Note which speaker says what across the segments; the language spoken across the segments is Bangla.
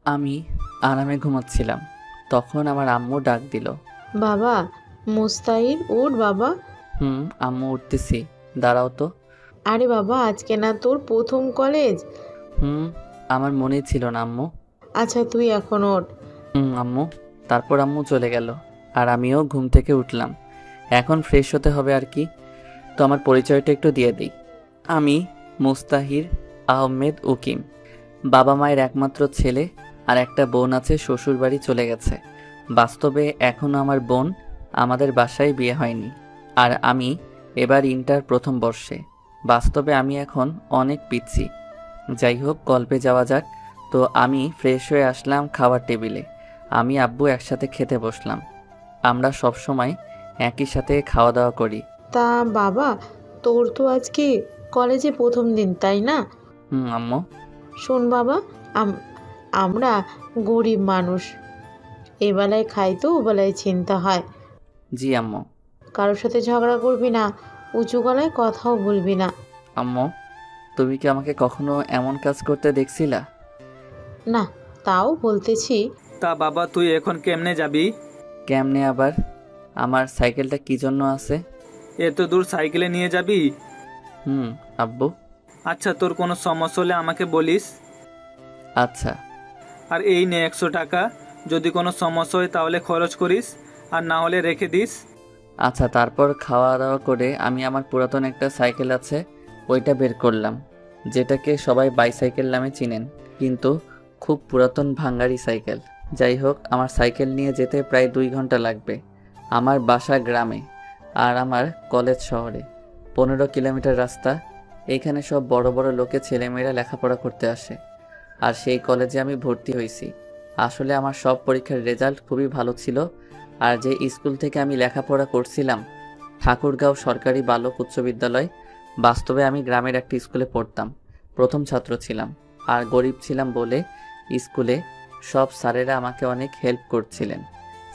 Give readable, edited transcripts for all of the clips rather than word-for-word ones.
Speaker 1: আমি আরামে ঘুমাচ্ছিলাম, তখন আমার আম্মু ডাক দিল।
Speaker 2: বাবা, মুস্তাহির উঠ বাবা।
Speaker 1: আম্মু উঠতেছি, দাঁড়াও তো।
Speaker 2: আরে বাবা, আজকে না তোর প্রথম কলেজ?
Speaker 1: হুম আমার মনেই ছিল না আম্মু।
Speaker 2: আচ্ছা তুই এখন ওঠ।
Speaker 1: আম্মু। তারপর আম্মু চলে গেল, আর আমিও ঘুম থেকে উঠলাম। এখন ফ্রেশ হতে হবে আর কি। তো আমার পরিচয়টা একটু দিয়ে দিই। আমি মুস্তাহির আহমেদ উকিম, বাবা মায়ের একমাত্র ছেলে। আর একটা বোন আছে, শ্বশুর বাড়ি চলে গেছে। বাস্তবে এখনও আমার বোন আমাদের বাসায় বিয়ে হয়নি। আর আমি এবার ইন্টার প্রথম বর্ষে। বাস্তবে আমি এখন অনেক পিচ্ছি। যাই হোক, গল্পে যাওয়া যাক। তো আমি ফ্রেশ হয়ে আসলাম খাওয়ার টেবিলে। আমি আব্বু একসাথে খেতে বসলাম। আমরা সব সময় একই সাথে খাওয়া দাওয়া করি।
Speaker 2: তা বাবা, তোর তো আজকে কলেজে প্রথম দিন তাই না?
Speaker 1: আম্মু।
Speaker 2: শোন বাবা, আম- আমরা গরিব মানুষ, এবেলায় খাই তো ওবেলায় চিন্তা হয়।
Speaker 1: জি আম্মু।
Speaker 2: কারোর সাথে ঝগড়া করবি না, উঁচু গলায় কথাও বলবি না।
Speaker 1: আম্মু, তুমি কি আমাকে কখনো এমন কাজ করতে দেখছিলা?
Speaker 2: না, তাও বলতেছি।
Speaker 3: তা বাবা, তুই এখন কেমনে যাবি?
Speaker 1: কেমনে আবার? আমার সাইকেলটা কি জন্য আছে?
Speaker 3: এত দূর সাইকেলে নিয়ে যাবি?
Speaker 1: হুম আব্বু।
Speaker 3: আচ্ছা, তোর কোনো সমস্যা হলে আমাকে বলিস।
Speaker 1: আচ্ছা।
Speaker 3: আর এই নে 100 টাকা, যদি কোনো সমস্যা হয় তাহলে খরচ করিস, আর না হলে রেখে দিস।
Speaker 1: আচ্ছা, তারপর খাওয়া দাওয়া করে আমি আমার পুরাতন একটা সাইকেল আছে ওইটা বের করলাম, যেটাকে সবাই বাইসাইকেল নামে চিনেন, কিন্তু খুব পুরাতন ভাঙ্গারি সাইকেল। যাই হোক, আমার সাইকেল নিয়ে যেতে প্রায় 2 ঘন্টা লাগবে। আমার বাসা গ্রামে, আর আমার কলেজ শহরে। 15 কিলোমিটার রাস্তা। এইখানে সব বড় বড় লোকে ছেলেমেয়েরা লেখাপড়া করতে আসে। আর সেই কলেজে আমি ভর্তি হয়েছি। আসলে আমার সব পরীক্ষার রেজাল্ট খুবই ভালো ছিল। আর যে স্কুল থেকে আমি লেখাপড়া করছিলাম, ঠাকুরগাঁও সরকারি বালক উচ্চ বিদ্যালয়, বাস্তবে আমি গ্রামের একটা স্কুলে পড়তাম, প্রথম ছাত্র ছিলাম। আর গরিব ছিলাম বলে স্কুলে সব স্যারেরা আমাকে অনেক হেল্প করছিলেন।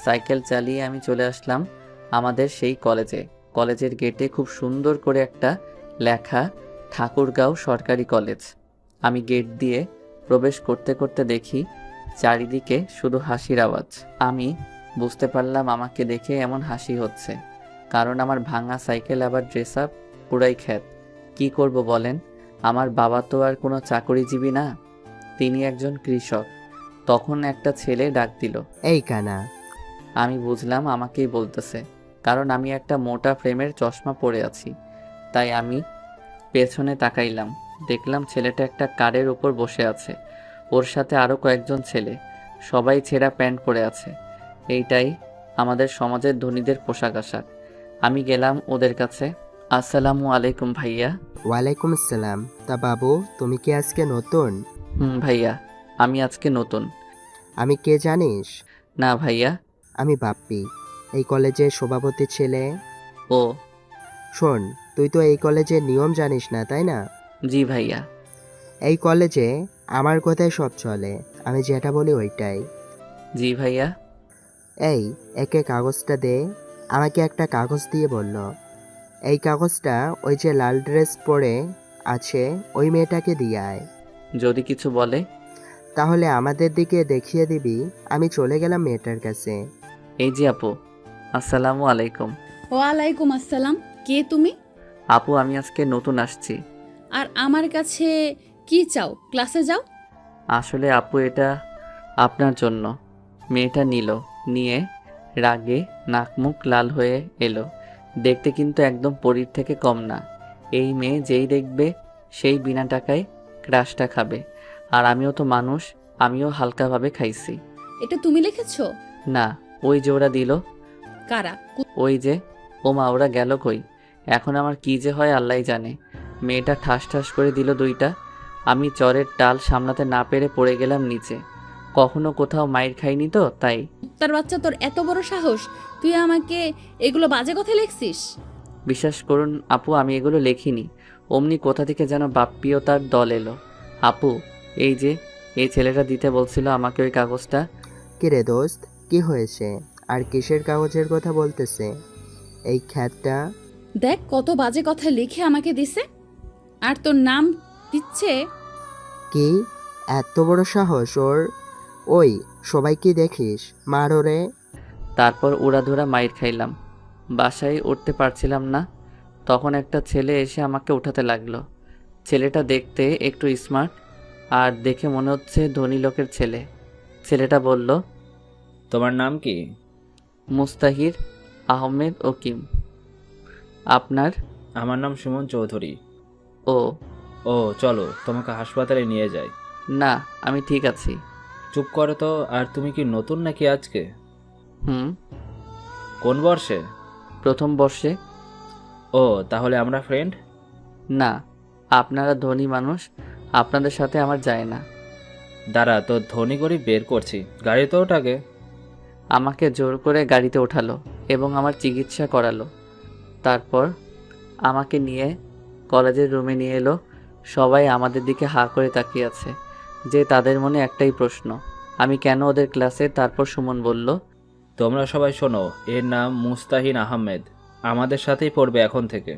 Speaker 1: সাইকেল চালিয়ে আমি চলে আসলাম আমাদের সেই কলেজে। কলেজের গেটে খুব সুন্দর করে একটা লেখা, ঠাকুরগাঁও সরকারি কলেজ। আমি গেট দিয়ে প্রবেশ করতে করতে দেখি চারিদিকে শুধু হাসির আওয়াজ। আমি বুঝতে পারলাম আমাকে দেখে এমন হাসি হচ্ছে কারণ আমার ভাঙা সাইকেল আবার ড্রেস আপ পুরাই খ্যাত। কি করব বলেন? আমার বাবা তো আর কোনো চাকরিজীবী না, তিনি একজন কৃষক। তখন একটা ছেলে ডাক দিল।
Speaker 4: এই কানা।
Speaker 1: আমি বুঝলাম আমাকেই বলতেছে, কারণ আমি একটা মোটা ফ্রেমের চশমা পরে আছি। তাই আমি পেছনে তাকাইলাম, দেখলাম ছেলেটা একটা কারের উপর বসে আছে। ওর সাথে আরও কয়েকজন ছেলে, সবাই ছেঁড়া প্যান্ট পরে আছে। এইটাই আমাদের সমাজের ধনীদের পোশাক আশাক। আমি গেলাম ওদের কাছে। আসসালামু আলাইকুম ভাইয়া।
Speaker 4: ওয়ালাইকুম আসসালাম। তা বাবু, তুমি কি আজকে নতুন?
Speaker 1: ভাইয়া, আমি আজকে নতুন।
Speaker 4: আমি কে জানিস?
Speaker 1: না ভাইয়া।
Speaker 4: আমি বাপ্পি, এই কলেজের সভাপতি ছেলে।
Speaker 1: ও।
Speaker 4: শোন, তুই তো এই কলেজের নিয়ম জানিস না তাই না?
Speaker 1: জি ভাইয়া।
Speaker 4: এই কলেজে আমার কথাই সব চলে, আমি যেটা বলি ওইটাই।
Speaker 1: জি ভাইয়া।
Speaker 4: এই, একে কাগজটা দে। আমাকে একটা কাগজ দিয়ে বলল, এই কাগজটা ওই যে লাল ড্রেস পরে আছে ওই মেয়েটাকে দিয়ে আয়।
Speaker 1: যদি কিছু বলে?
Speaker 4: তাহলে আমাদের দিকে দেখিয়ে দিবি। আমি চলে গেলাম মেয়েটার কাছে।
Speaker 1: এই যে আপু, আসসালামু আলাইকুম।
Speaker 5: ওয়ালাইকুম আসসালাম। কে তুমি?
Speaker 1: আপু, আমি আজকে নতুন আসছি।
Speaker 5: আর আমার কাছে কি চাও? ক্লাসে যাও।
Speaker 1: আসলে আপু, এটা আপনার জন্য। মেয়েটা নিল, নিয়ে রাগে নাক মুখ লাল হয়ে এলো। দেখতে কিন্তু একদম পরীর থেকে কম না। এই মেয়ে যেই দেখবে সেই বিনা টাকায় ক্রাশটা খাবে। আর আমিও তো মানুষ, আমিও হালকাভাবে খাইছি।
Speaker 5: এটা তুমি লিখেছো?
Speaker 1: না, ওই যে ওরা দিল।
Speaker 5: কারা?
Speaker 1: ওই যে। ওমা, ওরা গেল কই? এখন আমার কি যে হয় আল্লাহই জানে। মেয়েটা ঠাস ঠাস করে দিল 2টা। আমি চরের টাল সামলাতে না পেরে পড়ে গেলাম নিচে। কখনো কোথাও মাইর খাইনি তো তাই।
Speaker 5: তার বাচ্চা, তোর এত বড় সাহস! তুই আমাকে এগুলো বাজে কথা লিখছিস?
Speaker 1: বিশ্বাস করুন আপু, আমি এগুলো লেখিনি। অমনি কোথা থেকে যেন বাপ্পিও তার দল এলো। আপু, এই যে, এই ছেলেটা দিতে বলছিল আমাকে ওই কাগজটা।
Speaker 4: কিরে দোস্ত, কি হয়েছে? আর কিসের কাগজের কথা বলতেছে এই খ্যাতটা?
Speaker 5: দেখ কত বাজে কথা লিখে আমাকে দিছে, আর তোর নাম দিচ্ছে।
Speaker 4: কি? এত বড় সাহস ওর! ওই সবাই কি দেখিস, মার ওরে।
Speaker 1: তারপর উড়াধুরা মাইর খাইলাম, বাসায় উঠতে পারছিলাম না। তখন একটা ছেলে এসে আমাকে উঠাতে লাগলো। ছেলেটা দেখতে একটু স্মার্ট আর দেখে মনে হচ্ছে ধনী লোকের ছেলে। ছেলেটা বলল,
Speaker 6: তোমার নাম কি?
Speaker 1: মুস্তাহির আহমেদ ওকিম। আপনার?
Speaker 6: আমার নাম সুমন চৌধুরী।
Speaker 1: ও
Speaker 6: ও চলো তোমাকে হাসপাতালে নিয়ে যাই।
Speaker 1: না, আমি ঠিক আছি।
Speaker 6: চুপ করো তো। আর তুমি কি নতুন নাকি আজকে?
Speaker 1: হুম,
Speaker 6: কোন বর্ষে?
Speaker 1: প্রথম বর্ষে।
Speaker 6: ও তাহলে আমরা ফ্রেন্ড?
Speaker 1: না, আপনারা ধনী মানুষ, আপনাদের সাথে আমার যায় না।
Speaker 6: দাঁড়া, তো ধনী গরিব বের করছি, গাড়িতে ওঠাকে।
Speaker 1: আমাকে জোর করে গাড়িতে ওঠালো এবং আমার চিকিৎসা করালো। তারপর আমাকে নিয়ে কলেজের রুমে নিয়ে এলো। সবাই আমাদের দিকে হাঁ করে তাকিয়ে আছে, যে তাদের মনে একটাই প্রশ্ন, আমি কেন ওদের ক্লাসে। তারপর সুমন বলল,
Speaker 6: তোমরা সবাই শোনো, এর নাম মুস্তাহিন আহমেদ, আমাদের সাথেই পড়বে এখন থেকে।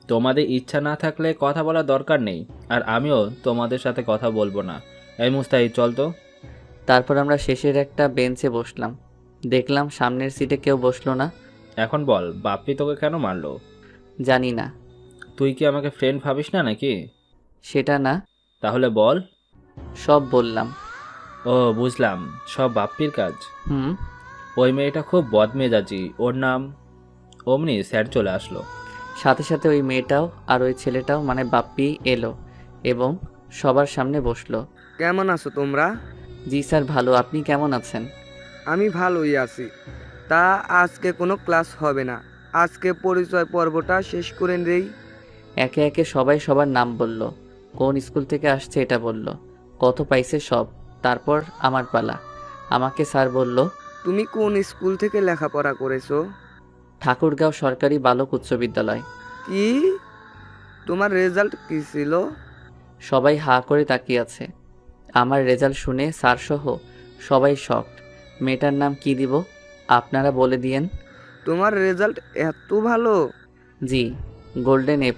Speaker 6: তোমাদের ইচ্ছা না থাকলে কথা বলার দরকার নেই, আর আমিও তোমাদের সাথে কথা বলবো না। এই মুস্তাহিদ, চল তো।
Speaker 1: তারপর আমরা শেষের একটা বেঞ্চে বসলাম। দেখলাম সামনের সিটে কেউ বসলো না।
Speaker 6: এখন বল, বাপ্পি তোকে কেন মারলো?
Speaker 1: জানি না।
Speaker 6: তুই কি আমাকে ফ্রেন্ড ভাবিস না নাকি?
Speaker 1: সেটা না।
Speaker 6: তাহলে বল।
Speaker 1: সব বললাম।
Speaker 6: ও বুঝলাম, সব বাপ্পির কাজ।
Speaker 1: হুম।
Speaker 6: ওই মেয়েটা খুব বদমেজাজি, ওর নাম। অমনি স্যার চলে আসলো।
Speaker 1: সাথে সাথে ওই মেয়েটাও আর ওই ছেলেটাও মানে বাপ্পি এলো এবং সবার সামনে বসলো।
Speaker 7: কেমন আছো তোমরা?
Speaker 1: জি স্যার, ভালো। আপনি কেমন আছেন?
Speaker 7: আমি ভালোই আছি। তা আজকে কোনো ক্লাস হবে না, আজকে পরিচয় পর্বটা শেষ করে দেই।
Speaker 1: একে একে সবাই সবার নাম বলল, কোন স্কুল থেকে আসছে এটা বলল, কত পাইছে সব। তারপর আমার পালা। আমাকে স্যার বলল,
Speaker 7: তুমি কোন স্কুল থেকে লেখাপড়া করেছো?
Speaker 1: ঠাকুরগাঁও সরকারি বালক উচ্চ বিদ্যালয়।
Speaker 7: কি? তোমার রেজাল্ট কি ছিল?
Speaker 1: সবাই হাঁ করে তাকিয়ে আছে। আমার রেজাল্ট শুনে স্যারসহ সবাই শকড। মেয়েটার নাম কি দিব, আপনারা বলে দিয়েন।
Speaker 7: তোমার রেজাল্ট এত ভালো?
Speaker 1: জি, গোল্ডেন A+।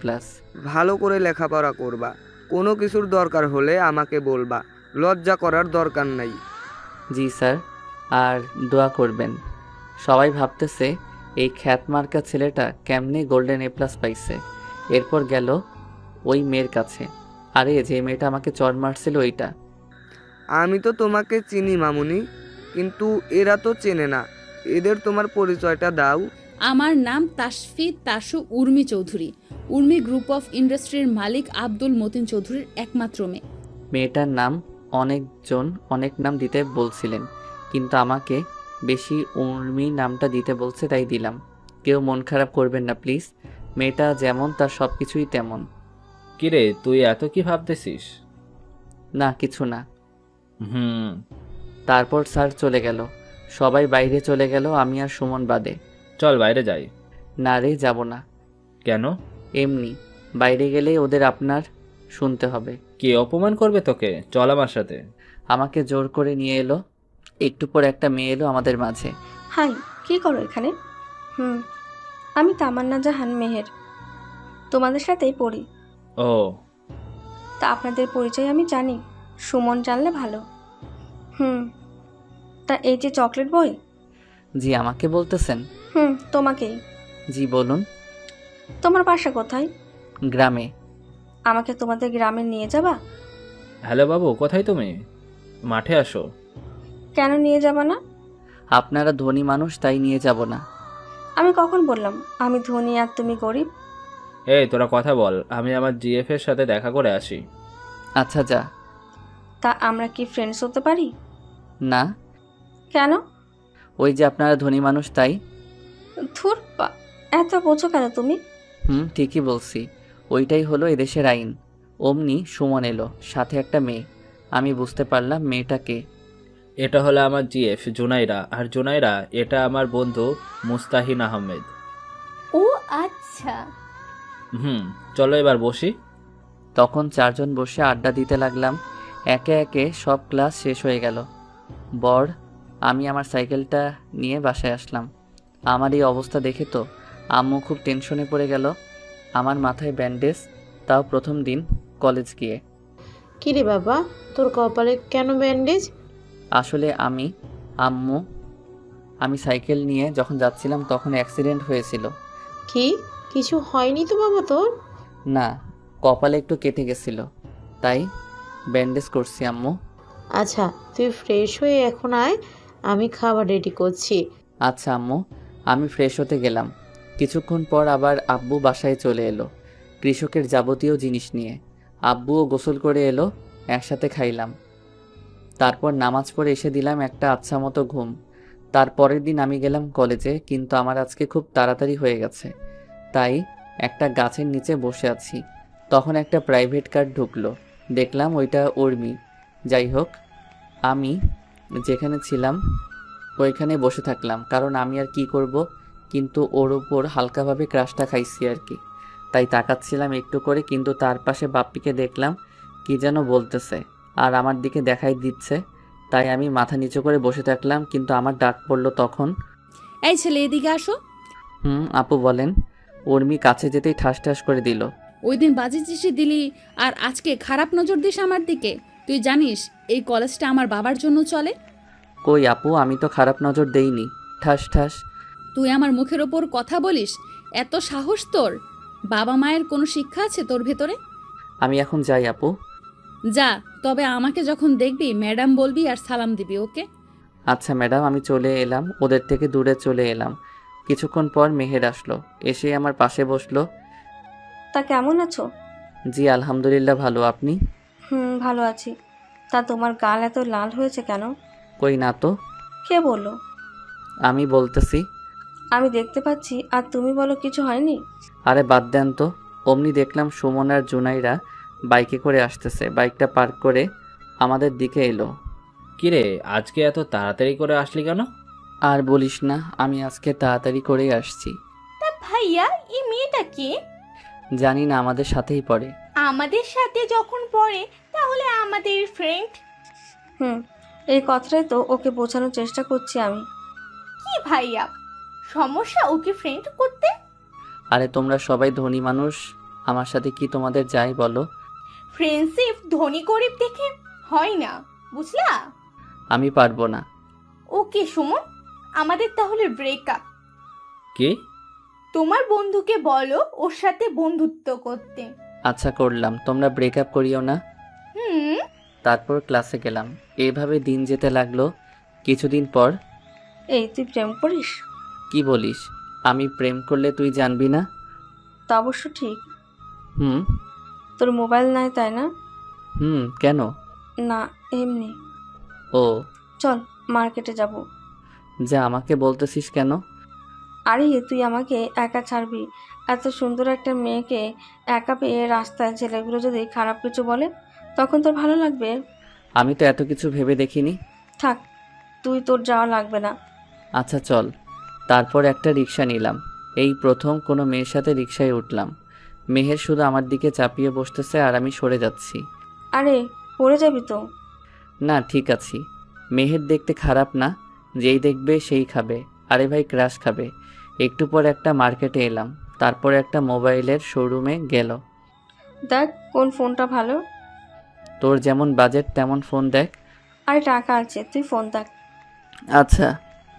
Speaker 7: ভালো করে লেখাপড়া করবা, কোনো কিছুর দরকার হলে আমাকে বলবা, লজ্জা করার দরকার নাই।
Speaker 1: জি স্যার, আর দোয়া করবেন। সবাই ভাবতেছে এই খ্যাতমার্কা ছেলেটা কেমনে গোল্ডেন A+ পাইছে। এরপর গেল ওই মেয়ের কাছে। আরে যে মেয়েটা আমাকে চড় মারছিল ওইটা।
Speaker 7: আমি তো তোমাকে চিনি মামুনি, কিন্তু এরা তো চেনে না। এদের তোমার পরিচয়টা দাও।
Speaker 5: আমার নাম তাসফি তাসু উর্মি চৌধুরী। উর্মি গ্রুপ অফ ইন্ডাস্ট্রির মালিক আব্দুল মতিন চৌধুরীর একমাত্র মেয়ে।
Speaker 1: মেয়েটার নাম অনেকজন অনেক নাম দিতে বলছিলেন, কিন্তু আমাকে বেশি উর্মি নামটা দিতে বলছে, তাই দিলাম। কেউ মন খারাপ করবেন না প্লিজ, মেয়েটা যেমন তার সব কিছুই তেমন।
Speaker 6: কিরে, তুই এত কি ভাবতেছিস?
Speaker 1: না, কিছু না।
Speaker 6: হুম।
Speaker 1: তারপর স্যার চলে গেল, সবাই বাইরে চলে গেল, আমি আর সুমন বাদে।
Speaker 6: চল বাইরে যাই।
Speaker 1: না রে, যাব না।
Speaker 6: কেন?
Speaker 1: এমনি, বাইরে গেলেই ওদের আপনার শুনতে হবে।
Speaker 6: কি অপমান করবে তোকে? চল আমার সাথে।
Speaker 1: আমাকে জোর করে নিয়ে এলো। একটু পর একটা মেয়ে এলো আমাদের মাঝে।
Speaker 8: হাই, কি করো এখানে? আমি তামান্না জাহান মেহের, তোমাদের সাথেই পড়ি।
Speaker 6: ও,
Speaker 8: তা আপনাদের পরিচয় আমি জানি, সুমন জানলে ভালো। তা এই যে চকলেট বই।
Speaker 1: জি, আমাকে বলতেছেন?
Speaker 8: তোমাকেই।
Speaker 1: জি বলুন।
Speaker 8: তোমার বাসা কোথায়?
Speaker 1: গ্রামে।
Speaker 8: আমাকে তোমাদের গ্রামে নিয়ে যাবা?
Speaker 6: হ্যালো বাবু, কোথায় তুমি? মাঠে আসো।
Speaker 8: কেন নিয়ে যাবা না?
Speaker 1: আপনারা ধনী মানুষ, তাই নিয়ে যাব না।
Speaker 8: আমি কখন বললাম আমি ধনী আর তুমি গরিব?
Speaker 6: এই তোরা কথা বল, আমি আমার জিএফ এর সাথে দেখা করে আসি।
Speaker 1: আচ্ছা যা।
Speaker 8: তা আমরা কি ফ্রেন্ডস হতে পারি?
Speaker 1: না।
Speaker 8: কেন?
Speaker 1: ওই যে আপনারা ধনী মানুষ, তাই।
Speaker 8: ধুর, এত বোঝো কেন তুমি?
Speaker 1: ঠিকই বলছি, ওইটাই হলো এদেশের আইন। অমনি সুমন এলো, সাথে একটা মেয়ে। আমি বুঝতে পারলাম মেয়েটা কে।
Speaker 6: এটা হলো আমার জিএফ জুনাইরা, আর জুনাইরা এটা আমার বন্ধু মুস্তাহিন আহমেদ।
Speaker 9: ও আচ্ছা।
Speaker 6: চলো এবার বসি।
Speaker 1: তখন চারজন বসে আড্ডা দিতে লাগলাম। একে একে সব ক্লাস শেষ হয়ে গেল। আমি আমার সাইকেলটা নিয়ে বাসায় আসলাম। আমার এই অবস্থা দেখে তো আম্মু খুব টেনশনে পড়ে গেল। আমার মাথায় ব্যান্ডেজ, তাও প্রথম দিন কলেজ গিয়ে।
Speaker 2: কিরে বাবা, তোর কপালে কেন ব্যান্ডেজ?
Speaker 1: আসলে আম্মু আমি সাইকেল নিয়ে যখন যাচ্ছিলাম তখন অ্যাক্সিডেন্ট হয়েছিল।
Speaker 2: কি কিছু হয়নি তো বাবা তোর?
Speaker 1: না, কপালে একটু কেটে গেছিল, তাই ব্যান্ডেজ করছি আম্মু।
Speaker 2: আচ্ছা তুই ফ্রেশ হয়ে এখন আয়, আমি খাবার রেডি করছি।
Speaker 1: আচ্ছা আম্মু। আমি ফ্রেশ হতে গেলাম। কিছুক্ষণ পর আবার আব্বু বাসায় চলে এলো কৃষকের যাবতীয় জিনিস নিয়ে। আব্বুও গোসল করে এলো, একসাথে খাইলাম। তারপর নামাজ পড়ে এসে দিলাম একটা আচ্ছা মতো ঘুম। তার পরের দিন আমি গেলাম কলেজে, কিন্তু আমার আজকে খুব তাড়াতাড়ি হয়ে গেছে, তাই একটা গাছের নিচে বসে আছি। তখন একটা প্রাইভেট কার ঢুকলো, দেখলাম ওইটা উর্মি। যাই হোক, আমি যেখানে ছিলাম ওইখানে বসে থাকলাম, কারণ আমি আর কি করব, কিন্তু ওর উপর হালকাভাবে ক্রাশটা খাইছি আর কি, তাই তাকাচ্ছিলাম একটু করে। কিন্তু তার পাশে বাপ্পিকে দেখলাম কি যেন বলতেছে আর আমার দিকে দেখাই দিচ্ছে, তাই আমি মাথা নিচু করে বসে থাকলাম। কিন্তু আমার ডাক পড়লো তখন।
Speaker 5: এই ছেলে, এদিকে আসো।
Speaker 1: আপু বলেন। উর্মি কাছে যেতেই ঠাস ঠাস করে দিল।
Speaker 5: ওই দিন বাজি চিঠি দিলি আর আজকে খারাপ নজর দিস আমার দিকে। তুই জানিস এই কলেজটা আমার বাবার জন্য চলে।
Speaker 1: কই আপু, আমি তো খারাপ নজর দেইনি। ঠাস ঠাস।
Speaker 5: তুই আমার মুখের ওপর কথা বলিস? এত সাহস তোর? বাবা মায়ের কোনো শিক্ষা আছে তোর ভেতরে?
Speaker 1: আমি এখন যাই আপু।
Speaker 5: যা, তবে আমাকে যখন দেখবি ম্যাডাম বলবি আর সালাম দিবি, ওকে?
Speaker 1: আচ্ছা ম্যাডাম, আমি চলে এলাম, ওদের থেকে দূরে চলে এলাম। কিছুক্ষণ পর মেহের আসলো, এসে আমার পাশে বসলো।
Speaker 8: তা কেমন আছো?
Speaker 1: জি আলহামদুলিল্লাহ, ভালো। আপনি?
Speaker 8: ভালো আছি। তা তোমার গাল এত লাল হয়েছে কেন?
Speaker 1: কই না তো।
Speaker 8: কে বললো?
Speaker 1: আমি বলতেছি।
Speaker 8: আমি দেখতে পাচ্ছি আর তুমি বলো কিছু হয়নি।
Speaker 1: আরে বাদ দেন তো। অমনি দেখলাম সুমন আর জুনাইরা বাইকে করে আসতেছে। বাইকটা পার্ক করে আমাদের দিকে এলো।
Speaker 6: কিরে, আজকে এত তাড়াতাড়ি করে আসলি কেন?
Speaker 1: আর বলিস না, আমি আজকে তাড়াতাড়ি করেই আসছি।
Speaker 9: তা ভাইয়া, এই মেয়েটা কে?
Speaker 1: জানি না, আমাদের সাথেই পড়ে।
Speaker 9: আমাদের সাথে যখন পড়ে তাহলে আমাদের ফ্রেন্ড।
Speaker 8: এই কথাটাই তো ওকে বোঝানোর চেষ্টা করছি আমি।
Speaker 9: কি ভাইয়া, সমস্যা ওকে ফ্রেন্ড করতে?
Speaker 1: আরে তোমরা সবাই ধনী মানুষ, আমার সাথে কি তোমাদের যাই বলো।
Speaker 9: ফ্রেন্ডশিপ ধনী গরিব দেখে হয় না, বুঝলা?
Speaker 1: আমি পারবো না।
Speaker 9: ওকে সুমন, আমাদের তাহলে ব্রেকআপ।
Speaker 6: কি?
Speaker 9: তোমার বন্ধুকে বলো ওর সাথে বন্ধুত্ব করতে।
Speaker 1: আচ্ছা করলাম, তোমরা ব্রেকআপ করিও না।
Speaker 9: হুম।
Speaker 1: তারপর ক্লাসে গেলাম। এইভাবে দিন যেতে লাগলো। কিছুদিন পর।
Speaker 8: এই তুই প্রেম করিস?
Speaker 1: কি বলিস? আমি প্রেম করলে তুই জানবি না?
Speaker 8: তা অবশ্য ঠিক।
Speaker 1: হুম।
Speaker 8: তোর মোবাইল নাই তাই না?
Speaker 1: কেন?
Speaker 8: না, এমনি।
Speaker 1: ও।
Speaker 8: চল মার্কেটে যাব।
Speaker 1: যা, আমাকে বলতেছিস কেন?
Speaker 8: আরে তুই আমাকে একা ছাড়বি? এত সুন্দর একটা মেয়েকে একা পেয়ে রাস্তায় ছেলেগুলো যদি খারাপ কিছু বলে তখন তোর ভালো লাগবে?
Speaker 1: আমি তো এত কিছু ভেবে দেখিনি।
Speaker 8: থাক, তুই তোর যাওয়া লাগবে না।
Speaker 1: আচ্ছা চল। তারপর একটা রিক্সা নিলাম। এই প্রথম কোনো মেয়ের সাথে রিক্সায় উঠলাম। মেহের শুধু আমার দিকে চাপিয়ে বসতেছে আর আমি সরে যাচ্ছি।
Speaker 8: আরে পড়ে যাবি তো।
Speaker 1: না, ঠিক আছি। মেহের দেখতে খারাপ না, যেই দেখবে সেই খাবে। আরে ভাই, ক্রাশ খাবে। একটু পর একটা মার্কেটে এলাম, তারপর একটা মোবাইলের শোরুমে গেল।
Speaker 8: দেখ কোন ফোনটা ভালো।
Speaker 1: তোর যেমন বাজেট তেমন ফোন দেখ।
Speaker 8: আরে টাকা আছে, তুই ফোন দেখ।
Speaker 1: আচ্ছা,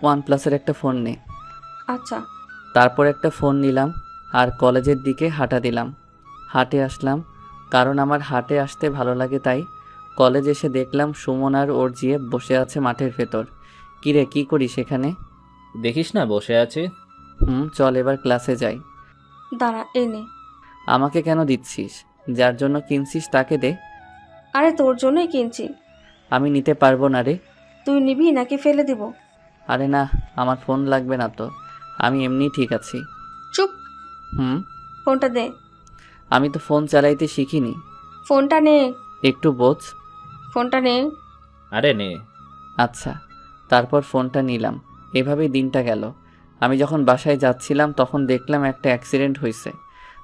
Speaker 1: OnePlus-এর একটা ফোন নে।
Speaker 8: আচ্ছা।
Speaker 1: তারপর একটা ফোন নিলাম আর কলেজের দিকে হাঁটা দিলাম। হাঁটে আসলাম, কারণ আমার হাঁটে আসতে ভালো লাগে, তাই। কলেজ এসে দেখলাম সুমন আর ওর জিয়ে বসে আছে মাঠের ভেতর। কিরে, কি করিস এখানে?
Speaker 6: দেখিস না বসে আছি।
Speaker 1: চল এবার ক্লাসে যাই।
Speaker 8: দাঁড়া, এই নে।
Speaker 1: আমাকে কেন দিচ্ছিস? যার জন্য কিনছিস তাকে দে।
Speaker 8: আরে তোর জন্যই কিনছি।
Speaker 1: আমি নিতে পারবো না রে।
Speaker 8: তুই নিবি নাকি ফেলে দিব?
Speaker 1: আরে না, আমার ফোন লাগবে না তো, আমি এমনি ঠিক আছি।
Speaker 8: চুপ। ফোনটা দে।
Speaker 1: আমি তো ফোন চালাইতে শিখিনি।
Speaker 8: ফোনটা নে।
Speaker 1: একটু বোঝ।
Speaker 8: ফোনটা নে।
Speaker 6: আরে নে।
Speaker 1: আচ্ছা। তারপর ফোনটা নিলাম। এভাবেই দিনটা গেল। আমি যখন বাসায় যাচ্ছিলাম তখন দেখলাম একটা অ্যাক্সিডেন্ট হয়েছে।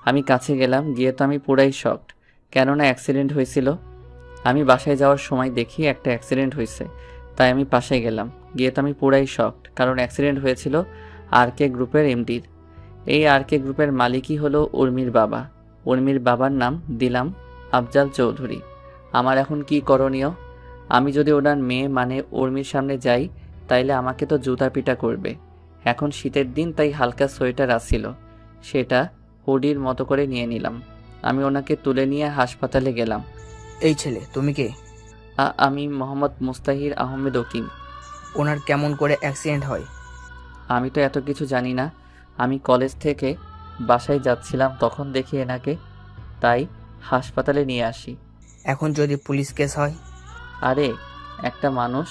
Speaker 1: আমি কাছে গেলাম, গিয়ে তো আমি পুরাই শকড, কেননা অ্যাক্সিডেন্ট হয়েছিল। আমি বাসায় যাওয়ার সময় দেখি একটা অ্যাক্সিডেন্ট হয়েছে, তাই আমি পাশে গেলাম। গিয়ে তো আমি পুরাই শকড, কারণ অ্যাক্সিডেন্ট হয়েছিল RK গ্রুপের MDর। এই RK গ্রুপের মালিকই হলো উর্মির বাবা। উর্মির বাবার নাম দিলাম আফজাল চৌধুরী। আমার এখন কি করণীয়? আমি যদি ওনার মেয়ে মানে উর্মির সামনে যাই তাইলে আমাকে তো জুতা পিটা করবে। এখন শীতের দিন, তাই হালকা সোয়েটার আসছিল, সেটা হুডির মতো করে নিয়ে নিলাম। আমি ওনাকে তুলে নিয়ে হাসপাতালে গেলাম।
Speaker 10: এই ছেলে তুমি কে?
Speaker 1: আমি মোহাম্মদ মুস্তাহির আহমেদ ওকিম।
Speaker 10: ওনার কেমন করে অ্যাক্সিডেন্ট হয়?
Speaker 1: আমি তো এত কিছু জানি না। আমি কলেজ থেকে বাসায় যাচ্ছিলাম, তখন দেখি এনাকে, তাই হাসপাতালে নিয়ে আসি।
Speaker 10: এখন যদি পুলিশ কেস হয়?
Speaker 1: আরে একটা মানুষ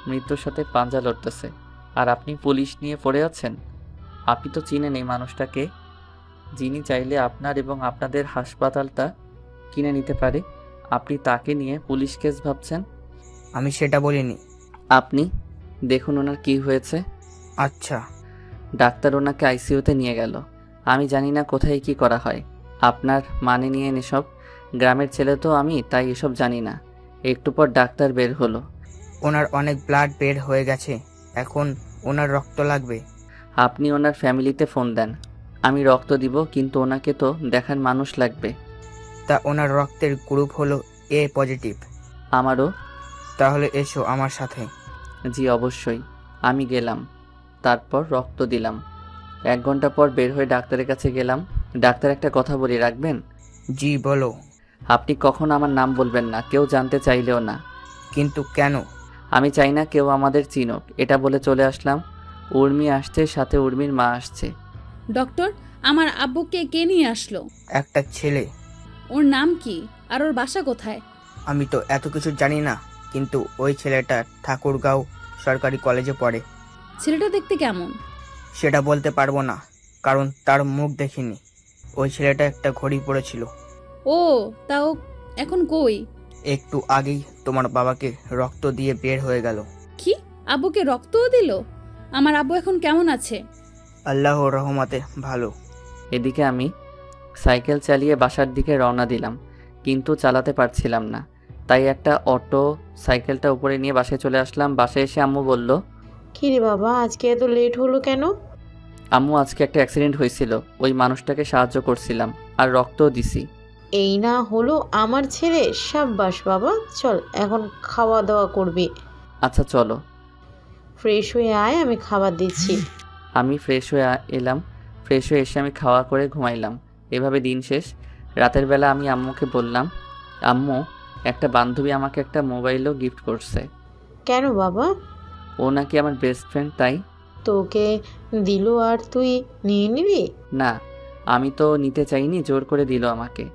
Speaker 1: মৃত্যুর সাথে পাঞ্জা লড়তেছে, আর আপনি পুলিশ নিয়ে পড়ে আছেন? আপনি তো চিনেন এই মানুষটাকে, যিনি চাইলে আপনার এবং আপনাদের হাসপাতালটা কিনে নিতে পারে। আপনি তাকে নিয়ে পুলিশ কেস ভাবছেন?
Speaker 10: আমি সেটা বলিনি।
Speaker 1: আপনি দেখুন ওনার কি হয়েছে।
Speaker 10: আচ্ছা।
Speaker 1: ডাক্তার ওনাকে আইসিইউতে নিয়ে গেল। আমি জানি না কোথায় কি করা হয়। আপনার মানে নিয়ে এসব, গ্রামের ছেলে তো আমি, তাই এসব জানি না। একটু পর ডাক্তার বের হলো।
Speaker 10: ওনার অনেক ব্লাড বের হয়ে গেছে, এখন ওনার রক্ত লাগবে।
Speaker 1: আপনি ওনার ফ্যামিলিতে ফোন দেন, আমি রক্ত দিব, কিন্তু ওনাকে তো দেখার মানুষ লাগবে।
Speaker 10: তা ওনার রক্তের গ্রুপ হলো এ পজিটিভ।
Speaker 1: আমারও।
Speaker 10: তাহলে এসো আমার সাথে।
Speaker 1: জি অবশ্যই। আমি গেলাম, তারপর রক্ত দিলাম। 1 ঘন্টা পর বের হয়ে ডাক্তারের কাছে গেলাম। ডাক্তার, একটা কথা বলি, রাখবেন?
Speaker 10: জি বলো।
Speaker 1: আপনি কখনো আমার নাম বলবেন না, কেউ জানতে চাইলেও না।
Speaker 10: কিন্তু কেন?
Speaker 1: আমি চাই না কেউ আমাদের চিনুক, এটা বলে চলে আসলাম। উর্মি আসছে, সাথে উর্মির মা আসছে।
Speaker 5: ডক্টর, আমার আব্বুকে কে নিয়ে আসলো?
Speaker 10: একটা ছেলে।
Speaker 5: ওর নাম কি আর ওর বাসা কোথায়?
Speaker 10: আমি তো এত কিছু জানি না, কিন্তু ওই ছেলেটা ঠাকুরগাঁও সরকারি কলেজে পড়ে।
Speaker 5: ছেলেটা দেখতে কেমন?
Speaker 10: সেটা বলতে পারবো না, কারণ তার মুখ দেখিনি। ওই ছেলেটা একটা ঘড়ি পড়েছিল।
Speaker 5: ও, তাও এখন কই?
Speaker 10: একটু আগেই তোমার বাবাকে রক্ত দিয়ে বের হয়ে গেল।
Speaker 5: কি, আব্বুকে রক্তও দিল? আমার আব্বু এখন কেমন আছে?
Speaker 10: আল্লাহর রহমতে ভালো।
Speaker 1: এদিকে আমি সাইকেল চালিয়ে বাসার দিকে রওনা দিলাম, কিন্তু চালাতে পারছিলাম না, তাই একটা অটো সাইকেলটা উপরে নিয়ে বাসায় চলে আসলাম। বাসায় এসে আম্মু বলল,
Speaker 2: কী রে বাবা, আজকে এত লেট হলো কেন?
Speaker 1: আম্মু আজকে একটা অ্যাক্সিডেন্ট হয়েছিল, ওই মানুষটাকে সাহায্য করছিলাম আর রক্তও দিছি।
Speaker 2: এই না হলো আমার ছেলে? সাব্বাস বাবা, চল এখন খাওয়া দাওয়া করবি।
Speaker 1: আচ্ছা চলো।
Speaker 2: ফ্রেশ হয়ে আয়, আমি খাবার দিচ্ছি।
Speaker 1: আমি ফ্রেশ হয়ে এলাম। ফ্রেশ হয়ে এসে আমি খাওয়া করে ঘুমাইলাম। এভাবে দিন শেষ। রাতের বেলা আমি আম্মুকে বললাম, আম্মু, একটা বান্ধবী আমাকে একটা মোবাইলও গিফট করছে।
Speaker 2: কেন বাবা?
Speaker 1: ও নাকি আমার বেস্ট ফ্রেন্ড, তাই।
Speaker 2: তোকে দিল আর তুই নিয়ে নিবি?
Speaker 1: না, আমি তো নিতে চাইনি, জোর করে দিল আমাকে।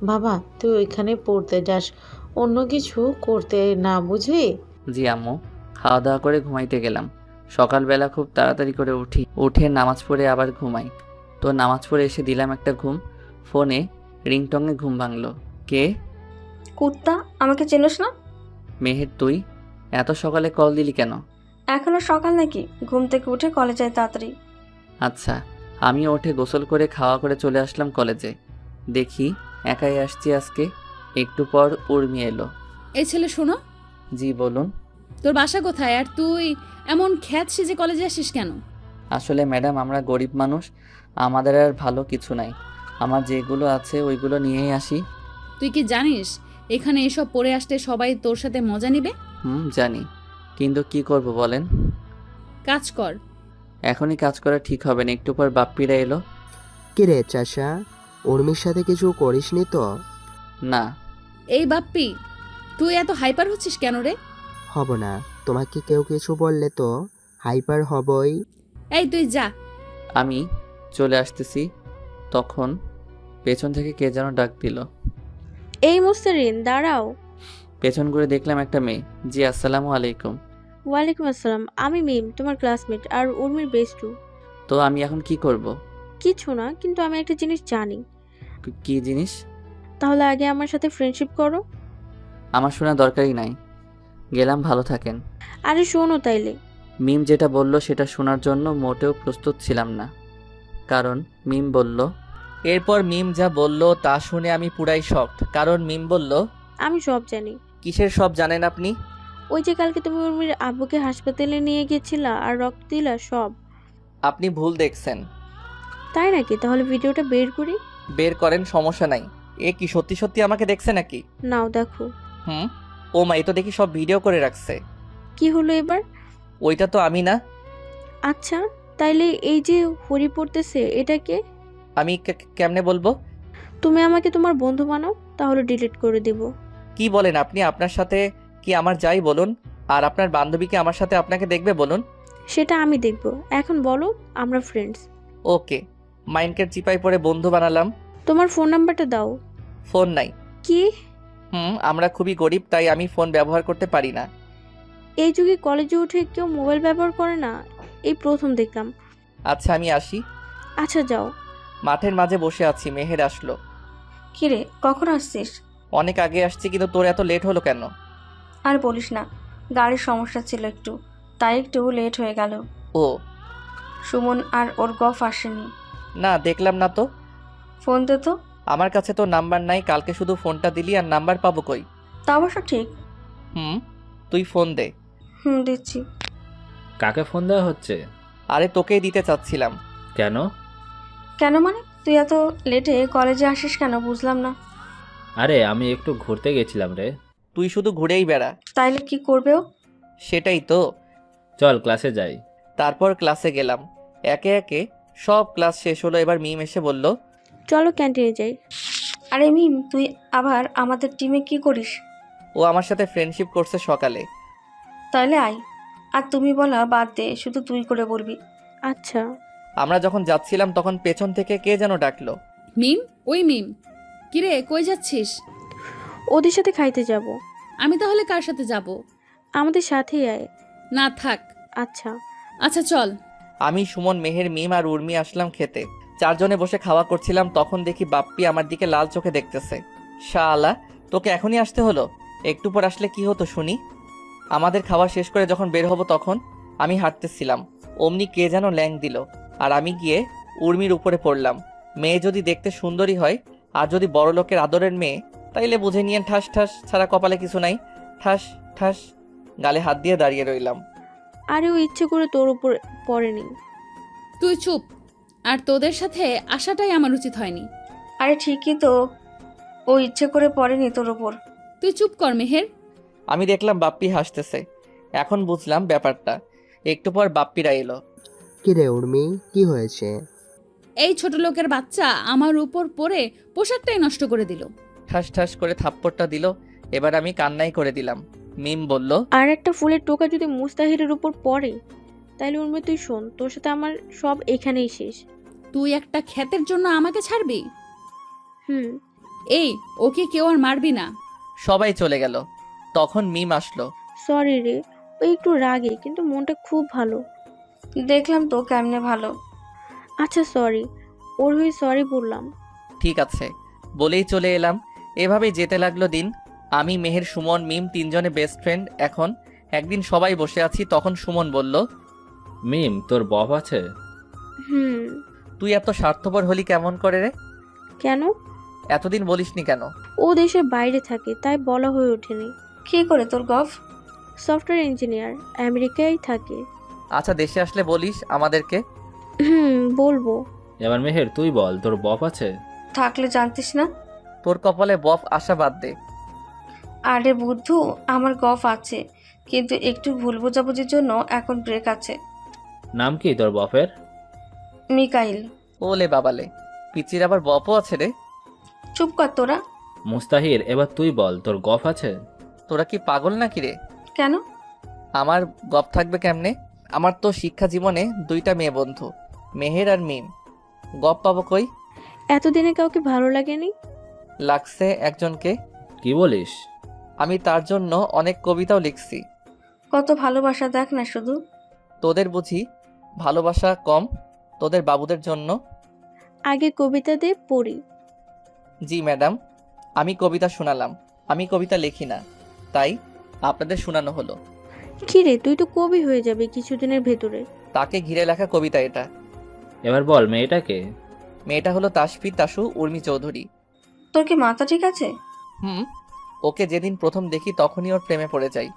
Speaker 2: বাবা, তুই ওইখানে পড়তে যাস, অন্য কিছু করতে না, বুঝলি?
Speaker 1: জি আম্মু। খাওয়া দাওয়া করে ঘুমাইতে গেলাম। সকালবেলা খুব তাড়াতাড়ি করে উঠে নামাজ পড়ে আবার ঘুমাই। তো নামাজ পড়ে এসে দিলাম একটা ঘুম। ফোনে রিংটংয়ে ঘুম ভাঙলো। কে?
Speaker 8: কুত্তা, আমাকে চেনোস না?
Speaker 1: মেহের, তুই এত সকালে কল দিলি কেন?
Speaker 8: এখনো সকাল নাকি? ঘুম থেকে উঠে কলেজে যাই তাড়াতাড়ি।
Speaker 1: আচ্ছা। আমি উঠে গোসল করে খাওয়া করে চলে আসলাম কলেজে। দেখি একাই আসছি আজকে। একটু পর উর্মি এলো।
Speaker 5: এই ছেলে শোনো,
Speaker 1: জি বলুন।
Speaker 5: তোর বাসা কোথায় আর তুই এমন খ্যাত সেজে কলেজে আসিস কেন?
Speaker 1: আসলে ম্যাডাম, আমরা গরিব মানুষ, আমাদের আর ভালো কিছু নাই। আমার যেগুলো আছে ওইগুলো নিয়েই আসি।
Speaker 5: তুই কি জানিস এখানে এসব পড়ে আসতে সবাই তোর সাথে মজা নিবে?
Speaker 1: জানি, কিন্তু কি করব বলেন।
Speaker 5: কাজ কর।
Speaker 1: এখনই কাজ করা ঠিক হবে না, একটু পর বাপ্পিরা এলো।
Speaker 4: কিরে চাষা, উর্মির সাথে কিছু করিসনি তো?
Speaker 1: না।
Speaker 5: এই বাপ্পি, তুই এত হাইপার হচ্ছিস কেন রে?
Speaker 4: হব না, তোমাকে কেউ কিছু বললে তো হাইপার হবই।
Speaker 5: এই তুই যা।
Speaker 1: আমি চলে আসতেছি, তখন পেছন থেকে কে যেন ডাক দিল।
Speaker 11: এই মুস্তারিন, দাঁড়াও।
Speaker 1: পেছন ঘুরে দেখলাম একটা মেয়ে। জি আসসালামু আলাইকুম।
Speaker 11: ওয়ালাইকুম আসসালাম, আমি মিম, তোমার ক্লাসমেট আর উর্মির বেস্টু।
Speaker 1: তো আমি এখন কি করব?
Speaker 11: কিছু না, কিন্তু আমি একটা জিনিস জানি।
Speaker 1: কি জিনিস?
Speaker 11: তাহলে আগে আমার সাথে ফ্রেন্ডশিপ করো।
Speaker 1: আমার শোনা দরকারই নাই, গেলাম, ভালো থাকেন।
Speaker 11: আরে শোনো তাইলে।
Speaker 1: মিম যেটা বলল সেটা শোনার জন্য মোটেও প্রস্তুত ছিলাম না, কারণ মিম বলল। এরপর মিম যা বলল তা শুনে আমি পুরাই শকড, কারণ মিম বলল,
Speaker 11: আমি সব জানি।
Speaker 1: কিসের সব জানেন আপনি?
Speaker 11: ওই যে কালকে তুমি উর্মির আব্বুকে হাসপাতালে নিয়ে গেছিলা আর রক্ত দিলা, সব।
Speaker 1: আপনি ভুল দেখছেন।
Speaker 11: তাই নাকি? তাহলে ভিডিওটা বের করি।
Speaker 1: বের করেন, সমস্যা নাই। এ কি সত্যি সত্যি আমাকে দেখছে নাকি?
Speaker 11: নাও দেখো।
Speaker 1: ও মা, এ তো দেখি সব ভিডিও করে রাখছে।
Speaker 11: কি হলো এবার?
Speaker 1: ওইটা তো আমি না।
Speaker 11: আচ্ছা, তাইলে এই যে হরি পড়তেছে এটা কে?
Speaker 1: আমি কেমনে বলবো?
Speaker 11: তুমি আমাকে তোমার বন্ধু বানাও, তাহলে ডিলিট করে দিব।
Speaker 1: কি বলেন আপনি? আপনার সাথে কি আমার যাই বলুন, আর আপনার বান্ধবীকে আমার সাথে আপনাকে দেখবে বলুন?
Speaker 11: সেটা আমি দেখব। এখন বলো আমরা ফ্রেন্ডস।
Speaker 1: ওকে, মাইন্ডকে চিপাই পরে বন্ধু বানালাম।
Speaker 11: তোমার ফোন নাম্বারটা দাও।
Speaker 1: ফোন নাই।
Speaker 11: কি?
Speaker 1: আমরা খুবই গরিব, তাই আমি ফোন ব্যবহার করতে পারি না।
Speaker 11: এই যুগে কলেজে উঠে কেউ মোবাইল ব্যবহার করে না, এই প্রথম দেখলাম।
Speaker 1: আচ্ছা আমি আসি।
Speaker 11: আচ্ছা যাও।
Speaker 1: মাঠের মাঝে বসে আছি, মেহের আসলো।
Speaker 8: কিরে কখন আসছিস?
Speaker 1: অনেক আগে আসছি, কিন্তু তোর এত লেট হলো কেন?
Speaker 8: আর বলিস না, গাড়ির সমস্যা ছিল একটু, তাই একটু লেট হয়ে গেল।
Speaker 1: ও
Speaker 8: সুমন আর ওর গফ আসেনি।
Speaker 1: না, দেখলাম না তো।
Speaker 8: ফোন দে তো।
Speaker 1: আমার কাছে তো নাম্বার নাই, কালকে শুধু ফোনটা দিলি, আর নাম্বার পাবো কই?
Speaker 8: তা অবশ্য ঠিক।
Speaker 1: তুই ফোন দে।
Speaker 8: দিচ্ছি।
Speaker 6: কাকে ফোন দেওয়া হচ্ছে?
Speaker 1: আরে তোকেই দিতে চাচ্ছিলাম।
Speaker 6: কেন?
Speaker 8: কেন মানে? তুই এত লেটে কলেজে আসিস কেন বুঝলাম না।
Speaker 6: আরে আমি একটু ঘুরতে গেছিলাম রে।
Speaker 1: তুই শুধু ঘুরেই বেড়া।
Speaker 8: তাইলে কি করবে ও?
Speaker 1: সেটাই তো।
Speaker 6: চল ক্লাসে যাই।
Speaker 1: তারপর ক্লাসে গেলাম। একে একে সব ক্লাস শেষ হলো। এবার মিম এসে বলল,
Speaker 11: চলো ক্যান্টিনে যাই।
Speaker 8: আরে মিম, তুই আবার আমাদের টিমে কি করিস?
Speaker 1: ও আমার সাথে ফ্রেন্ডশিপ করছে সকালে।
Speaker 8: তাইলে আয়। আর তুমি বলা বাদ দে, শুধু তুই করে বলবি।
Speaker 11: আচ্ছা।
Speaker 1: আমরা যখন যাচ্ছিলাম তখন পেছন থেকে কে যেন ডাকলো।
Speaker 5: মিম, ওই মিম, কিরে কই যাচ্ছিস?
Speaker 11: ওদের সাথে খাইতে যাব।
Speaker 5: আমি তাহলে কার সাথে যাব?
Speaker 11: আমাদের সাথেই আয়।
Speaker 5: না থাক।
Speaker 11: আচ্ছা।
Speaker 5: আচ্ছা চল।
Speaker 1: আমি, সুমন, মেহের, মিম আর উর্মি আসলাম খেতে। চারজনে বসে খাওয়া করছিলাম, তখন দেখি বাপ্পি আমার দিকে লাল চোখে দেখতেছে। শালা, তোকে এখনই আসতে হলো? একটু পর আসলে কি হতো শুনি? আমাদের খাওয়া শেষ করে যখন বের হব তখন আমি হাঁটতেছিলাম, অমনি কে যেন ল্যাং দিল, আর আমি গিয়ে উর্মির উপরে পড়লাম। মেয়ে যদি দেখতে সুন্দরী হয় আর যদি বড় লোকের আদরের মেয়ে, তাইলে বুঝে নিয়েন ঠাস ঠাস ছাড়া কপালে কিছু নাই। ঠাস ঠাস গালে হাত দিয়ে দাঁড়িয়ে রইলাম।
Speaker 11: আরে ও ইচ্ছে করে তোর উপর পড়েনি।
Speaker 5: তুই চুপ। আর তোদের সাথে আসাটাই আমার উচিত হয়নি।
Speaker 8: আরে ঠিকই তো, ও ইচ্ছে করে পড়েনি তোর ওপর।
Speaker 5: তুই চুপ কর মেহের।
Speaker 1: আমি দেখলাম বাপ্পি হাসতেছে, এখন বুঝলাম ব্যাপারটা। একটু পর বাপ্পিরা এলো।
Speaker 4: কিরে উর্মি, কি হয়েছে?
Speaker 5: এই ছোট লোকের বাচ্চা আমার উপর পড়ে পোশাকটাই নষ্ট করে দিল।
Speaker 1: ঠাস ঠাস করে থাপ্পড়টা দিল। এবার আমি কান্নাই করে দিলাম। মিম বলল,
Speaker 11: আর একটা ফুলের টোকা যদি মুস্তাহিরের উপর পড়ে, তাইলে উর্মি তুই শোন, তোর সাথে আমার সব এখানেই শেষ।
Speaker 5: তুই একটা ক্ষেতের জন্য আমাকে ছাড়বি? এই, ওকে কেউ আর মারবি না।
Speaker 1: সবাই চলে গেল। তখন মিম আসলো।
Speaker 11: সরি রে, ওই একটু রাগে, কিন্তু মনটা খুব ভালো।
Speaker 8: দেখলাম তো কেমনে ভালো।
Speaker 11: আচ্ছা সরি, ওর হয়ে সরি বললাম।
Speaker 1: ঠিক আছে বলেই চলে এলাম। এভাবেই যেতে লাগলো দিন। আমি, মেহের, সুমন, মিম তিনজনে বেস্ট ফ্রেন্ড। এখন একদিন সবাই বসে আছি, তখন সুমন বলল,
Speaker 6: মিম, তোর বফ আছে?
Speaker 1: তুই এত স্বার্থপর হলি কেমন করে রে?
Speaker 11: কেন?
Speaker 1: এতদিন বলিসনি কেন?
Speaker 11: ও দেশের বাইরে থাকে, তাই বলা হয়ে ওঠেনি।
Speaker 8: কি করে তোর গফ?
Speaker 11: সফটওয়্যার ইঞ্জিনিয়ার, আমেরিকায় থাকে।
Speaker 1: আচ্ছা দেশে আসলে বলিস আমাদেরকে।
Speaker 11: বলবো।
Speaker 6: এবার মেহের তুই বল, তোর বফ আছে?
Speaker 8: থাকলে জানতিস না?
Speaker 1: তোর কপালে বফ আসা বাদ দে।
Speaker 8: আরে বুদ্ধু, আমার গফ আছে, কিন্তু একটু ভুল বোঝাবুঝির জন্য এখন ব্রেক আছে।
Speaker 6: নাম কি তোর বফের?
Speaker 8: মিকাইল।
Speaker 1: ওলে বাবালে, পিচির আবার বফও আছে রে?
Speaker 8: চুপ কর তোরা।
Speaker 6: মুস্তাহির, এবার তুই বল, তোর গফ আছে?
Speaker 1: তোরা কি পাগল নাকি রে?
Speaker 8: কেন?
Speaker 1: আমার গপ থাকবে কেমনে? আমার তো শিক্ষা জীবনে দুইটা মেয়ে বন্ধু, মেহের আর মিম। গপ পাবো কই?
Speaker 11: এতদিনে কাউকে ভালো লাগেনি?
Speaker 1: লাগছে একজনকে।
Speaker 6: কি বলিস?
Speaker 1: আমি তার জন্য অনেক কবিতাও লিখছি।
Speaker 8: কত ভালোবাসা দেখ না শুধু।
Speaker 1: তোদের বুঝি ভালোবাসা কম তোদের বাবুদের জন্য?
Speaker 11: আগে কবিতা দে পড়ি।
Speaker 1: জি ম্যাডাম, আমি কবিতা শোনালাম। আমি কবিতা লিখি না, তাই আপনাদের শোনানো হলো।
Speaker 11: কিরে, তুই তো কবি হয়ে যাবে কিছুদিনের ভেতরে।
Speaker 1: তাকে ঘিরে লেখা কবিতা এটা।
Speaker 6: এবার বল মেয়েটাকে।
Speaker 1: মেয়েটা হলো তাসফি তাসু উর্মি চৌধুরী।
Speaker 8: তোর কি মাথা ঠিক আছে?
Speaker 1: ওকে যেদিন প্রথম দেখি তখনই ওর প্রেমে পড়ে যাই।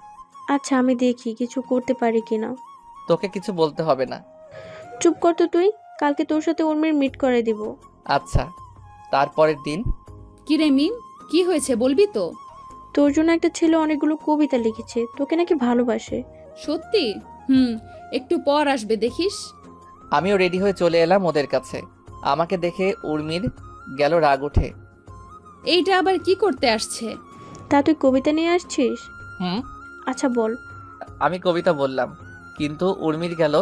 Speaker 11: আচ্ছা আমি দেখি কিছু করতে পারি কিনা।
Speaker 1: তোকে কিছু বলতে হবে না।
Speaker 11: চুপ কর তো তুই, কালকে তোর সাথে উর্মির মিট করে দিব।
Speaker 1: আচ্ছা। তারপরের দিন।
Speaker 5: কিরে মিম, কি হয়েছে বলবি তো?
Speaker 11: তোর জন্য একটা ছেলে অনেকগুলো কবিতা লিখেছে, তোকে নাকি ভালোবাসে।
Speaker 5: সত্যি? একটু পর আসবে দেখিস।
Speaker 1: আমিও রেডি হয়ে চলে এলাম ওদের কাছে। আমাকে দেখে উর্মির গেল রাগ ওঠে।
Speaker 5: এইটা আবার কি করতে আসছে?
Speaker 11: তা তুই কবিতা নিয়ে আসছিস?
Speaker 1: হুম,
Speaker 11: আচ্ছা বল।
Speaker 1: আমি কবিতা বললাম, কিন্তু উর্মির গেল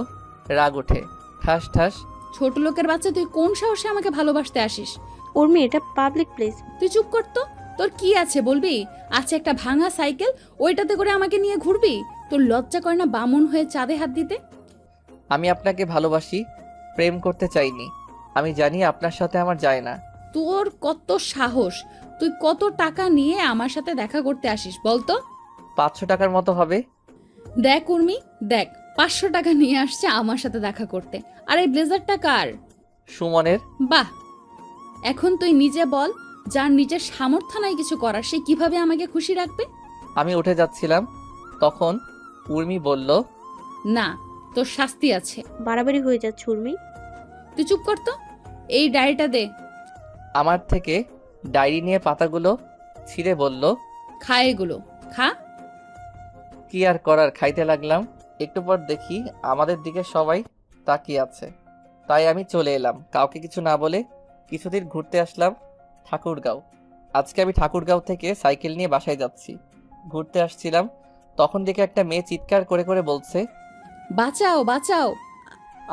Speaker 1: রাগ ওঠে। ঠাস ঠাস।
Speaker 5: ছোট লোকের বাচ্চা, তুই কোন সাহসে আমাকে ভালোবাসতে আসিস?
Speaker 11: উর্মি, এটা পাবলিক প্লেস।
Speaker 5: তুই চুপ কর তো। তোর কি আছে বলবি? আছে একটা ভাঙা সাইকেল, ওইটাতে করে আমাকে নিয়ে ঘুরবি? তোর লজ্জা করে না বামুন হয়ে চাঁদে হাত দিতে?
Speaker 1: আমি আপনাকে ভালোবাসি, প্রেম করতে চাইনি। আমি জানি আপনার সাথে আমার যায় না।
Speaker 5: তোর কত সাহস! তুই কত টাকা নিয়ে আমার সাথে দেখা করতে আসিস বলতো?
Speaker 1: 500 টাকার মতো হবে।
Speaker 5: দেখ উর্মি, দেখ, 500 টাকা নিয়ে আসছে আমার সাথে দেখা করতে। আর এই ব্লেজারটা কার?
Speaker 1: সুমনের।
Speaker 5: বাহ! এখন তুই নিজে বল, যার নিজের সামর্থ্য নাই কিছু করার, সে কিভাবে আমাকে খুশি রাখবে?
Speaker 1: আমি উঠে যাচ্ছিলাম, তখন উর্মি বলল,
Speaker 5: না, তোর শাস্তি আছে।
Speaker 11: বাড়াবাড়ি হয়ে যাচ্ছে উর্মি।
Speaker 5: তুই চুপ কর তো। এই ডায়েরিটা দে।
Speaker 1: আমার থেকে ডায়েরি নিয়ে পাতাগুলো ছিঁড়ে বলল,
Speaker 5: খা এগুলো, খা।
Speaker 1: কি আর করার, খাইতে লাগলাম। একটু পর দেখি আমাদের দিকে সবাই তাকিয়ে আছে, তাই আমি চলে এলাম কাউকে কিছু না বলে। কিছুদিন ঘুরতে আসলাম ঠাকুরগাঁও। আজকে আমি ঠাকুরগাঁও থেকে সাইকেল নিয়ে বাসায় যাচ্ছি। ঘুরতে আসছিলাম, তখন দেখে একটা মেয়ে চিৎকার করে করে বলছে,
Speaker 5: বাঁচাও, বাঁচাও।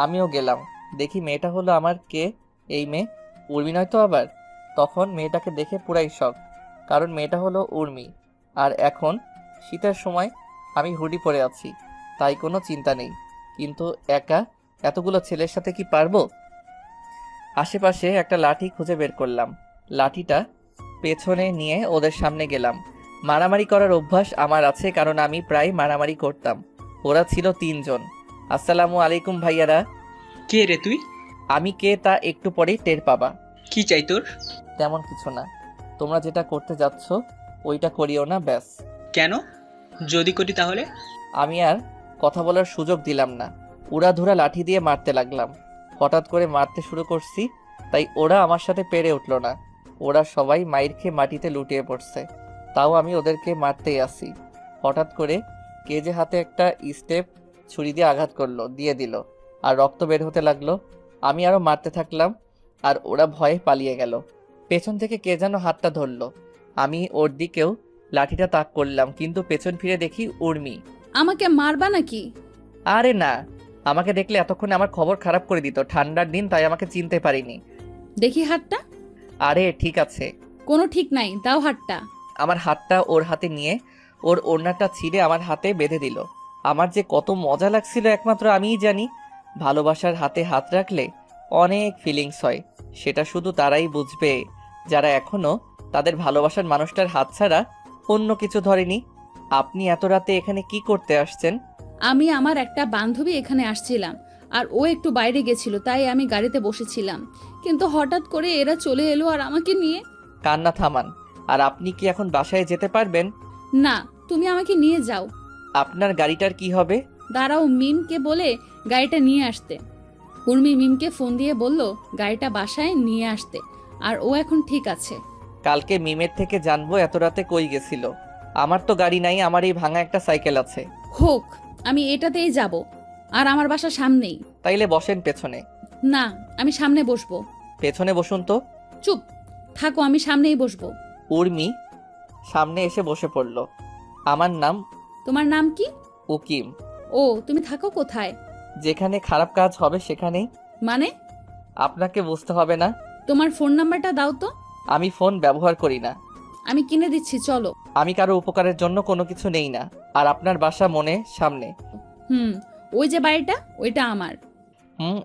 Speaker 1: আমিও গেলাম। দেখি মেয়েটা হলো আমার কে, এই মেয়ে উর্মি নয় তো আবার। তখন মেয়েটাকে দেখে পুরাই শক, কারণ মেয়েটা হলো উর্মি। আর এখন শীতের সময় আমি হুডি পরে আছি, তাই কোনো চিন্তা নেই। কিন্তু একা এতগুলো ছেলের সাথে কি পারবো? আশেপাশে একটা লাঠি খুঁজে বের করলাম, লাঠিটা পেছনে নিয়ে ওদের সামনে গেলাম। মারামারি করার অভ্যাস আমার আছে, কারণ আমি প্রায় মারামারি করতাম। ওরা ছিল 3 জন। আসসালামু আলাইকুম ভাইয়ারা।
Speaker 12: কে রে তুই?
Speaker 1: আমি কে তা একটু পরেই টের পাবা।
Speaker 12: কি চাই তোর?
Speaker 1: তেমন কিছু না, তোমরা যেটা করতে যাচ্ছ ওইটা করিও না, ব্যাস।
Speaker 12: কেন? যদি করি তাহলে?
Speaker 1: আমি আর কথা বলার সুযোগ দিলাম না, উড়াধুরা লাঠি দিয়ে মারতে লাগলাম। হঠাৎ করে মারতে শুরু করছি, তাই ওরা আমার সাথে পেরে উঠলো না। ওরা সবাই মাইর খেয়ে মাটিতে লুটিয়ে পড়ছে, তাও আমি ওদেরকে মারতেই আসি। হঠাৎ করে কে যে হাতে একটা স্টেপ ছুরি দিয়ে আঘাত করলো, দিয়ে দিল, আর রক্ত বের হতে লাগলো। আমি আরও মারতে থাকলাম, আর ওরা ভয়ে পালিয়ে গেল। পেছন থেকে কে যেন হাতটা ধরলো, আমি ওর দিকেও লাঠিটা তাক করলাম, কিন্তু পেছন ফিরে দেখি উর্মি।
Speaker 5: আমাকে মারবা নাকি?
Speaker 1: আরে না, আমাকে দেখলে এতক্ষণে আমার খবর খারাপ করে দিত। ঠান্ডার দিন, তাই আমাকে চিনতে পারিনি।
Speaker 5: দেখি হাতটা।
Speaker 1: আরে ঠিক আছে।
Speaker 5: কোনো ঠিক নাই, দাও হাতটা।
Speaker 1: আমার হাতটা ওর হাতে নিয়ে ওর ওড়নাটা ছিঁড়ে আমার হাতে বেঁধে দিল। আমার যে কত মজা লাগছিল একমাত্র আমিই জানি। ভালোবাসার হাতে হাত রাখলে অনেক ফিলিংস হয়, সেটা শুধু তারাই বুঝবে যারা এখনো তাদের ভালোবাসার মানুষটার হাত ছাড়া অন্য কিছু ধরেনি। আপনি এত রাতে এখানে কি করতে আসছেন?
Speaker 5: আমি আমার একটা বান্ধবী এখানে আসছিলাম, আর ও একটু বাইরে গেছিল, তাই আমি গাড়িতে বসেছিলাম। কিন্তু হঠাৎ করে এরা চলে এলো আর আমাকে নিয়ে।
Speaker 1: কান্না থামান। আর আপনি কি এখন বাসায় যেতে পারবেন?
Speaker 5: না, তুমি আমাকে নিয়ে যাও।
Speaker 1: আপনার গাড়িটার কি হবে?
Speaker 5: দাঁড়াও, মিমকে বলে গাড়িটা নিয়ে আসতে। উর্মি মিমকে ফোন দিয়ে বলল গাড়িটা বাসায় নিয়ে আসতে, আর ও এখন ঠিক আছে।
Speaker 1: কালকে মিমের থেকে জানবো এত রাতে কই গেছিল। আমার তো গাড়ি নাই, আমার এই ভাঙা একটা সাইকেল আছে।
Speaker 5: হোক, আমি এটাতেই যাব, আর আমার বাসা সামনেই।
Speaker 1: তাইলে বসেন পেছনে।
Speaker 5: না, আমি সামনে বসবো।
Speaker 1: পেছনে বসুন তো।
Speaker 5: চুপ থাকো, আমি সামনেই বসবো।
Speaker 1: উর্মি সামনে এসে বসে পড়ল। আমার নাম।
Speaker 5: তোমার নাম কি?
Speaker 1: উকিম।
Speaker 5: ও, তুমি থাকো কোথায়?
Speaker 1: যেখানে খারাপ কাজ হবে সেখানেই।
Speaker 5: মানে?
Speaker 1: আপনাকে বুঝতে হবে না।
Speaker 5: তোমার ফোন নাম্বারটা দাও তো।
Speaker 1: আমি ফোন ব্যবহার করি না।
Speaker 5: আমি কিনে দিচ্ছি, চলো।
Speaker 1: আমি কারো উপকারের জন্য কোনো কিছু নেই না। আর আপনার বাসা মনে সামনে।
Speaker 5: ওই যে বাড়িটা, ওইটা আমার।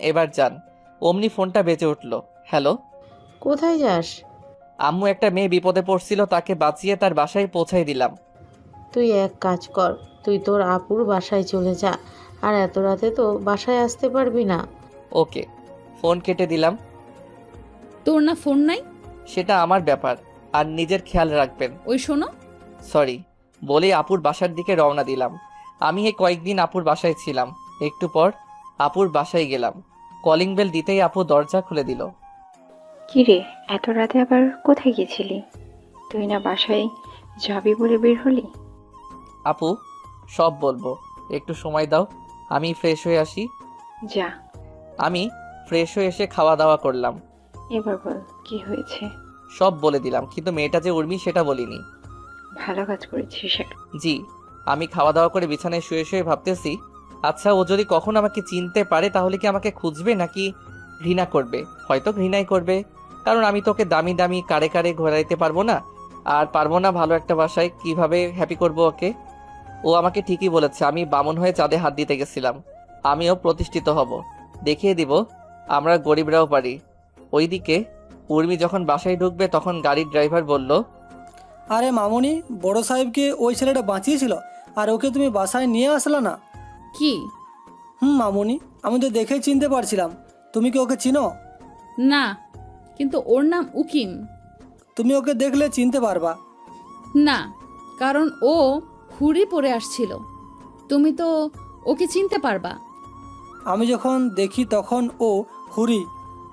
Speaker 1: এবার যান। অমনি ফোনটা বেজে উঠল। হ্যালো।
Speaker 2: কোথায় যাস?
Speaker 1: আম্মু একটা মেয়ে বিপদে পড়ছিল, তাকে বাঁচিয়ে তার বাসায় পৌঁছাই দিলাম।
Speaker 2: তুই এক কাজ কর, তুই তোর আপুর বাসায় চলে যা, আর এত রাতে তো বাসায় আসতে পারবি না।
Speaker 1: ওকে, ফোন কেটে দিলাম।
Speaker 5: তোর না ফোন নাই?
Speaker 1: সেটা আমার ব্যাপার, আর নিজের খেয়াল রাখবেন।
Speaker 5: ওই শোনো।
Speaker 1: সরি বলে আপুর বাসার দিকে রওনা দিলাম। আমি এই কয়েকদিন আপুর বাসায় ছিলাম। একটু পর আপুর বাসায় গেলাম। কলিং বেল দিতেই আপু দরজা খুলে দিল।
Speaker 13: কিরে, এত রাতে আবার কোথায় গেছিলি? তুই না বাসায় যাবি বলে বের হলি?
Speaker 1: আপু, সব বলবো, একটু সময় দাও, আমি ফ্রেশ হয়ে আসি।
Speaker 13: যা,
Speaker 1: আমি ফ্রেশ হয়ে এসে খাওয়া দাওয়া করলাম।
Speaker 13: এবার বল কি হয়েছে।
Speaker 1: সব বলে দিলাম, কিন্তু মেয়েটা যে উর্মি সেটা বলিনি।
Speaker 13: ভালো কাজ করেছিস।
Speaker 1: জি, আমি খাওয়া দাওয়া করে বিছানায় শুয়ে শুয়ে ভাবতেছি, আচ্ছা ও যদি কখন আমাকে চিনতে পারে তাহলে কি আমাকে খুঁজবে নাকি ঘৃণা করবে? হয়তো ঘৃণাই করবে, কারণ আমি তোকে দামি দামি কারে কারে ঘোরাইতে পারবো না, আর পারবো না ভালো একটা বাসায় কিভাবে হ্যাপি করব ওকে। ও আমাকে ঠিকই বলেছে, আমি বামুন হয়ে চাঁদে হাত দিতে গেছিলাম। আমিও প্রতিষ্ঠিত হব, দেখিয়ে দিব আমরা গরিবরাও পারি। ওইদিকে উর্মি যখন বাসায় ঢুকবে তখন গাড়ির ড্রাইভার বলল,
Speaker 14: আরে মামুনি, বড় সাহেবকে ওই ছেলেটা বাঁচিয়েছিল আর ওকে তুমি বাসায় নিয়ে আসলা না?
Speaker 5: কি?
Speaker 14: মামুনি, আমি তো দেখেই চিনতে পারছিলাম। তুমি কি ওকে চিনো?
Speaker 5: না, কিন্তু ওর নাম উকিম।
Speaker 14: তুমি ওকে দেখলে চিনতে পারবা।
Speaker 5: না, কারণ ও হুড়ি পরে আসছিল। তুমি তো ওকে চিনতে পারবা।
Speaker 14: আমি যখন দেখি তখন ও হুরি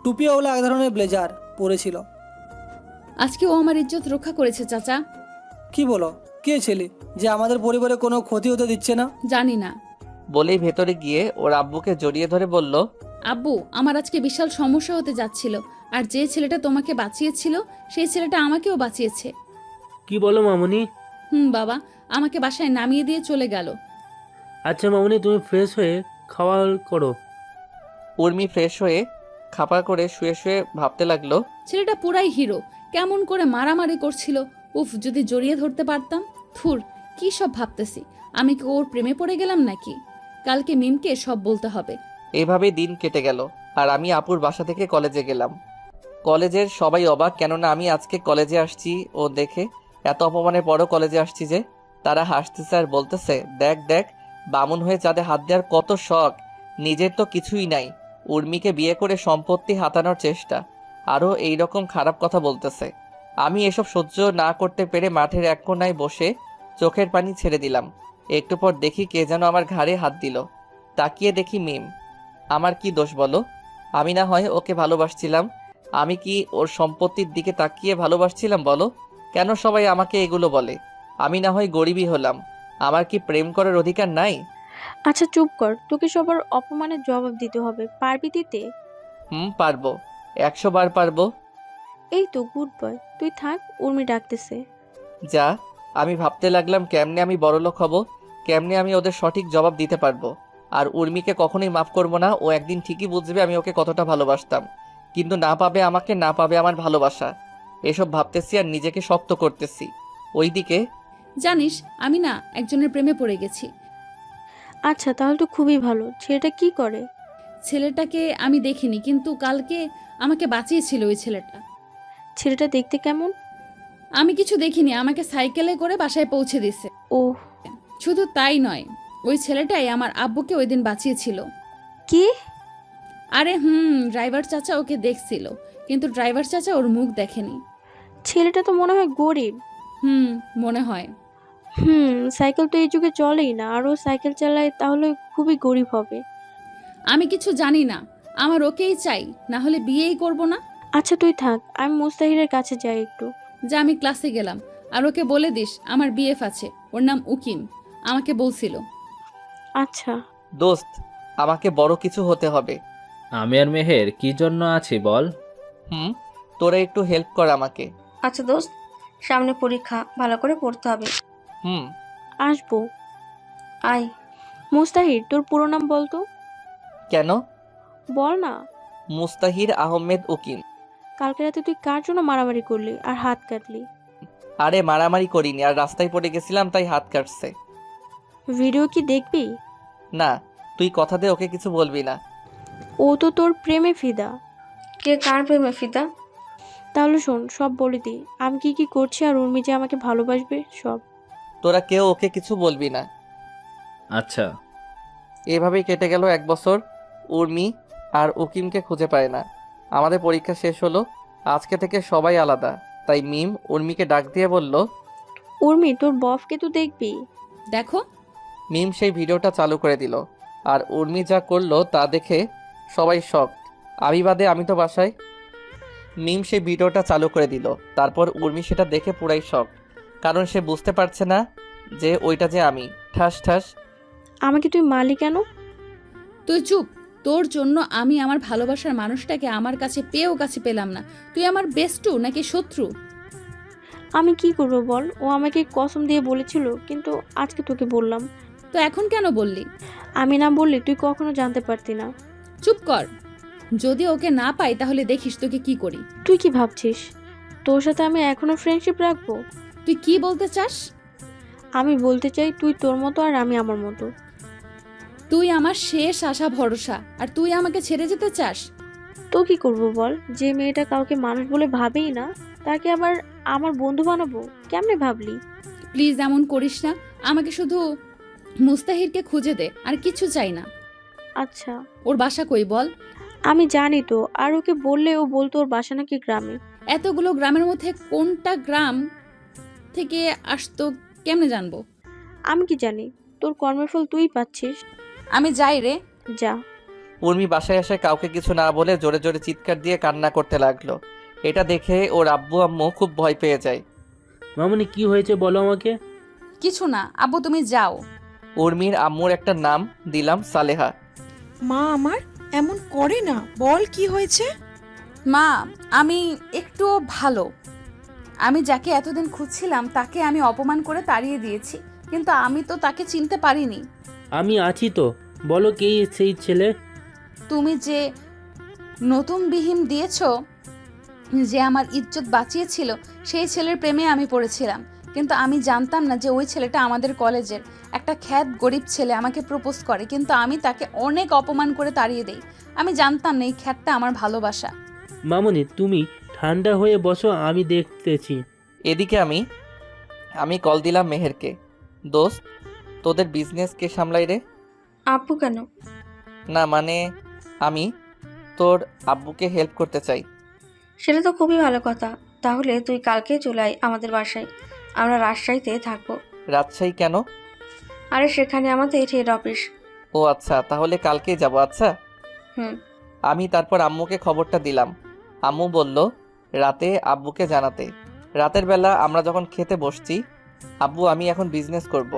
Speaker 14: টুপিওয়ালা এক ধরনের ব্লেজার পরেছিল।
Speaker 5: আজকে ও আমার ইজ্জত রক্ষা করেছে চাচা।
Speaker 14: কি বলো? কে ছেলে যে আমাদের পরিবারে কোনো ক্ষতি হতে দিচ্ছে না?
Speaker 5: জানি না।
Speaker 1: বলেই ভেতরে গিয়ে ওর আব্বুকে জড়িয়ে ধরে বলল,
Speaker 5: আব্বু, আমার আজকে বিশাল সমস্যা হতে যাচ্ছিল, আর যে ছেলেটা তোমাকে বাঁচিয়েছিল সেই ছেলেটা আমাকেও বাঁচিয়েছে।
Speaker 15: কি বলো মামুনি?
Speaker 5: বাবা, আমাকে বাসায় নামিয়ে দিয়ে চলে গেল।
Speaker 15: আচ্ছা মামুনি, তুমি ফ্রেশ হয়ে খাওয়া করো।
Speaker 1: উর্মি ফ্রেশ হয়ে খাপা করে শুয়ে শুয়ে ভাবতে লাগলো,
Speaker 5: ছেলেটা পুরাই হিরো, কেমন করে মারামারি করছিল। উফ, যদি জড়িয়ে ধরতে পারতাম। থুর, কি সব ভাবতেছি, আমি কি ওর প্রেমে পড়ে গেলাম নাকি? কালকে মিমকে সব বলতে হবে।
Speaker 1: এভাবেই দিন কেটে গেল, আর আমি আপুর বাসা থেকে কলেজে গেলাম। কলেজের সবাই অবাক, কেননা আমি আজকে কলেজে আসছি ও দেখে, এত অপমানের পরও কলেজে আসছি যে। তারা হাসতেছে আর বলতেছে, দেখ দেখ, বামুন হয়ে চাঁদে হাত দেওয়ার কত শখ, নিজের তো কিছুই নাই, উর্মিকে বিয়ে করে সম্পত্তি হাতানোর চেষ্টা, আরও এইরকম খারাপ কথা বলতেছে। আমি এসব সহ্য না করতে পেরে মাঠের এক কোণায় বসে চোখের পানি ছেড়ে দিলাম। একটু পর দেখি কে যেন আমার ঘাড়ে হাত দিল। তাকিয়ে দেখি মিম। আমার কি দোষ বলো? আমি না হয় ওকে ভালোবাসছিলাম, আমি কি ওর সম্পত্তির দিকে তাকিয়ে ভালোবাসছিলাম বলো? কেন সবাই আমাকে এগুলো বলে? আমি না হয় গরিবই হলাম, আমার কি প্রেম করার অধিকার নাই?
Speaker 11: আচ্ছা চুপ কর, তোকে সবার অপমানের জবাব দিতে হবে, পারবি দিতে?
Speaker 1: পারবো, 100 বার পারবো।
Speaker 11: এই তো গুড বয়, তুই থাক, উর্মি ডাকতেছে।
Speaker 1: যা, আমি ভাবতে লাগলাম কেমনে আমি বড়লোক হব, কেমনে আমি ওদের সঠিক জবাব দিতে পারবো। আর উর্মিকে কখনোই মাফ করবো না, ও একদিন ঠিকই বুঝবে আমি ওকে কতটা ভালোবাসতাম, কিন্তু না পাবে আমাকে, না পাবে আমার ভালোবাসা। এসব ভাবতেছি আর নিজেকে শক্ত করতেছি। ওইদিকে
Speaker 5: জানিস, আমি না একজনের প্রেমে পড়ে গেছি।
Speaker 11: আচ্ছা, তাহলে তো খুবই ভালো। ছেলেটা কি করে?
Speaker 5: ছেলেটাকে আমি দেখিনি, কিন্তু কালকে আমাকে বাঁচিয়েছিল ওই ছেলেটা।
Speaker 11: ছেলেটা দেখতে কেমন?
Speaker 5: আমি কিছু দেখিনি, আমাকে সাইকেলে করে বাসায় পৌঁছে দিছে।
Speaker 11: ও,
Speaker 5: শুধু তাই নয়, ওই ছেলেটাই আমার আব্বুকে ওই দিন বাঁচিয়েছিল।
Speaker 11: কি?
Speaker 5: আরে ড্রাইভার চাচা ওকে দেখছিল, কিন্তু ড্রাইভার চাচা ওর মুখ দেখেনি।
Speaker 11: ছেলেটা তো মনে হয় গরিব।
Speaker 5: মনে হয়।
Speaker 11: সাইকেল তো এই যুগে চলেই না, আরও সাইকেল চালায়, তাহলে খুবই গরিব হবে।
Speaker 5: আমি কিছু জানি না, আমার ওকেই চাই, না হলে বিয়েই করব না।
Speaker 11: আচ্ছা তুই থাক, আমি মুস্তাহিরের কাছে যাই একটু।
Speaker 5: যা, আমি ক্লাসে গেলাম, আর ওকে বলে দিস আমার বিএফ আছে, ওর নাম উকিম, আমাকে বলছিল।
Speaker 11: আচ্ছা
Speaker 1: দোস্ত, আমাকে বড় কিছু হতে হবে।
Speaker 6: আমি আর মেহের কি জন্য আছি বল?
Speaker 1: তোরা একটু হেল্প কর আমাকে।
Speaker 8: আচ্ছা দোস্ত, সামনে পরীক্ষা, ভালো করে পড়তে হবে।
Speaker 11: আসবো।
Speaker 8: আয়।
Speaker 11: মুস্তাহির, তোর পুরো নাম বল তো।
Speaker 1: কেন?
Speaker 11: বল না।
Speaker 1: মুস্তাহির আহমেদ উকিম।
Speaker 11: কালকে রাতে তুই কার জন্য মারামারি করলি আর হাত কাটলি?
Speaker 1: আরে মারামারি করিনি, আর রাস্তায় পড়ে গেছিলাম তাই হাত কাটছে।
Speaker 11: ভিডিও কি দেখবি?
Speaker 1: না, তুই কথা দে ওকে কিছু বলবি না।
Speaker 11: ও তো তোর প্রেমে ফিদা।
Speaker 8: কে কার প্রেমে ফিদা?
Speaker 11: তাহলে শোন, সব বলে দিই, আমি কি কি করছি আর উর্মি যে আমাকে ভালোবাসবে সব।
Speaker 1: তোরা কেউ ওকে কিছু বলবি না।
Speaker 6: আচ্ছা।
Speaker 1: এভাবেই কেটে গেল 1 বছর। উর্মি আর উকিমকে খুঁজে পায় না। আমাদের পরীক্ষা শেষ হলো, আজকে থেকে সবাই আলাদা। তাই মিম উর্মিকে ডাক দিয়ে বলল,
Speaker 11: উর্মি, তোর বফকে তো দেখবি।
Speaker 5: দেখো।
Speaker 1: মিম সেই ভিডিওটা চালু করে দিল, আর উর্মি যা করলো তা দেখে সবাই শক। আমি বাদে, আমি তো বাসায়। মিম সেই ভিডিওটা চালু করে দিল, তারপর উর্মি সেটা দেখে পুরাই শক। কারণ সে বুঝতে পারছে না যে ওইটা যে আমি। ঠাস ঠাস।
Speaker 11: আমাকে তুই মারলি কেন?
Speaker 5: তুই চুপ। তোর জন্য আমি আমার ভালোবাসার মানুষটাকে আমার কাছে পেয়েও কাছে পেলাম না। তুই আমার বেস্টু নাকি শত্রু?
Speaker 11: আমি কি করব বল? ও আমাকে কসম দিয়ে বলেছিল, কিন্তু আজকে তোকে বললাম।
Speaker 5: তো এখন কেন বললি?
Speaker 11: আমি না বললি তুই কখনো জানতে পারতি না।
Speaker 5: চুপ কর। যদি ওকে না পাই তাহলে দেখিস তোকে কি করি।
Speaker 11: তুই কি ভাবছিস তোর সাথে আমি এখনো ফ্রেন্ডশিপ রাখবো?
Speaker 5: তুই কি বলতে চাস?
Speaker 11: আমি বলতে চাই তুই তোর মতো আর আমি আমার মতো।
Speaker 5: তুই আমার শেষ আশা ভরসা, আর তুই আমাকে ছেড়ে যেতে চাস?
Speaker 11: তো কি করব বল? যে মেয়েটা কাউকে মানুষ বলে ভাবেই না, তাকে আবার আমার বন্ধু বানাবো? কেমনে ভাবলি?
Speaker 5: প্লিজ এমন করিস না। আমাকে শুধু মুস্তাহিরকে খুঁজে দে, আর কিছু চাই না।
Speaker 11: আচ্ছা,
Speaker 5: ওর বাসা কই বল?
Speaker 11: আমি জানি তো, আর ওকে বললে ও বলতো ওর বাসা নাকি গ্রামে।
Speaker 5: এতগুলো গ্রামের মধ্যে কোনটা গ্রাম থেকে আসতো কেমনে জানবো?
Speaker 11: আমি কি জানি? তোর কর্মের ফল তুই পাচ্ছিস।
Speaker 5: আমি যাই রে।
Speaker 11: যা।
Speaker 1: উর্মি বাসায় এসে কাউকে কিছু না বলে জোরে জোরে চিৎকার দিয়ে কান্না করতে লাগলো। এটা দেখে ওর আব্বু আম্মু খুব ভয় পেয়ে যায়।
Speaker 15: মামনি কি হয়েছে বলো আমাকে।
Speaker 5: কিছু না আব্বু, তুমি যাও।
Speaker 1: উর্মির আম্মুর একটা নাম দিলাম সালেহা।
Speaker 16: মা আমার এমন করে না, বল কি হয়েছে?
Speaker 5: মা, আমি একটু ভালো। আমি যাকে এতদিন খুঁজছিলাম তাকে আমি অপমান করে তাড়িয়ে দিয়েছি, কিন্তু আমি তো তাকে চিনতে পারিনি।
Speaker 15: আমি আছি তো, বলো কে সেই ছেলে?
Speaker 5: তুমি যে নতুন বিহীন দিয়েছ, যে আমার ইজ্জত বাঁচিয়েছিল, সেই ছেলের প্রেমে আমি পড়েছিলাম। কিন্তু আমি জানতাম না যে ওই ছেলেটা আমাদের কলেজের একটা খ্যাত গরিব ছেলে আমাকে প্রপোজ করে, কিন্তু আমি তাকে অনেক অপমান করে তাড়িয়ে দেই। আমি জানতাম না এই খ্যাতটা আমার ভালোবাসা।
Speaker 15: মামনি তুমি ঠান্ডা হয়ে বসো, আমি দেখতেছি।
Speaker 1: এদিকে আমি কল দিলাম মেহেরকে। দোস্ত, তোদের বিজনেস কে সামলাই রে?
Speaker 8: আব্বু কেন?
Speaker 1: না মানে আমি তোর আব্বুকে হেল্প করতে চাই।
Speaker 8: সেটা তো খুবই ভালো কথা। তাহলে তুই কালকে চলে আয় আমাদের বাসায়, আমরা রাজশাহীতে থাকবো।
Speaker 1: রাজশাহী কেন?
Speaker 8: আরে সেখানে আমাদের হেড অফিস।
Speaker 1: ও আচ্ছা, তাহলে কালকেই যাব। আচ্ছা।
Speaker 8: হুম।
Speaker 1: আমি তারপর আম্মুকে খবরটা দিলাম। আম্মু বলল রাতে আব্বুকে জানাতে। রাতের বেলা আমরা যখন খেতে বসছি, আব্বু আমি এখন বিজনেস করব।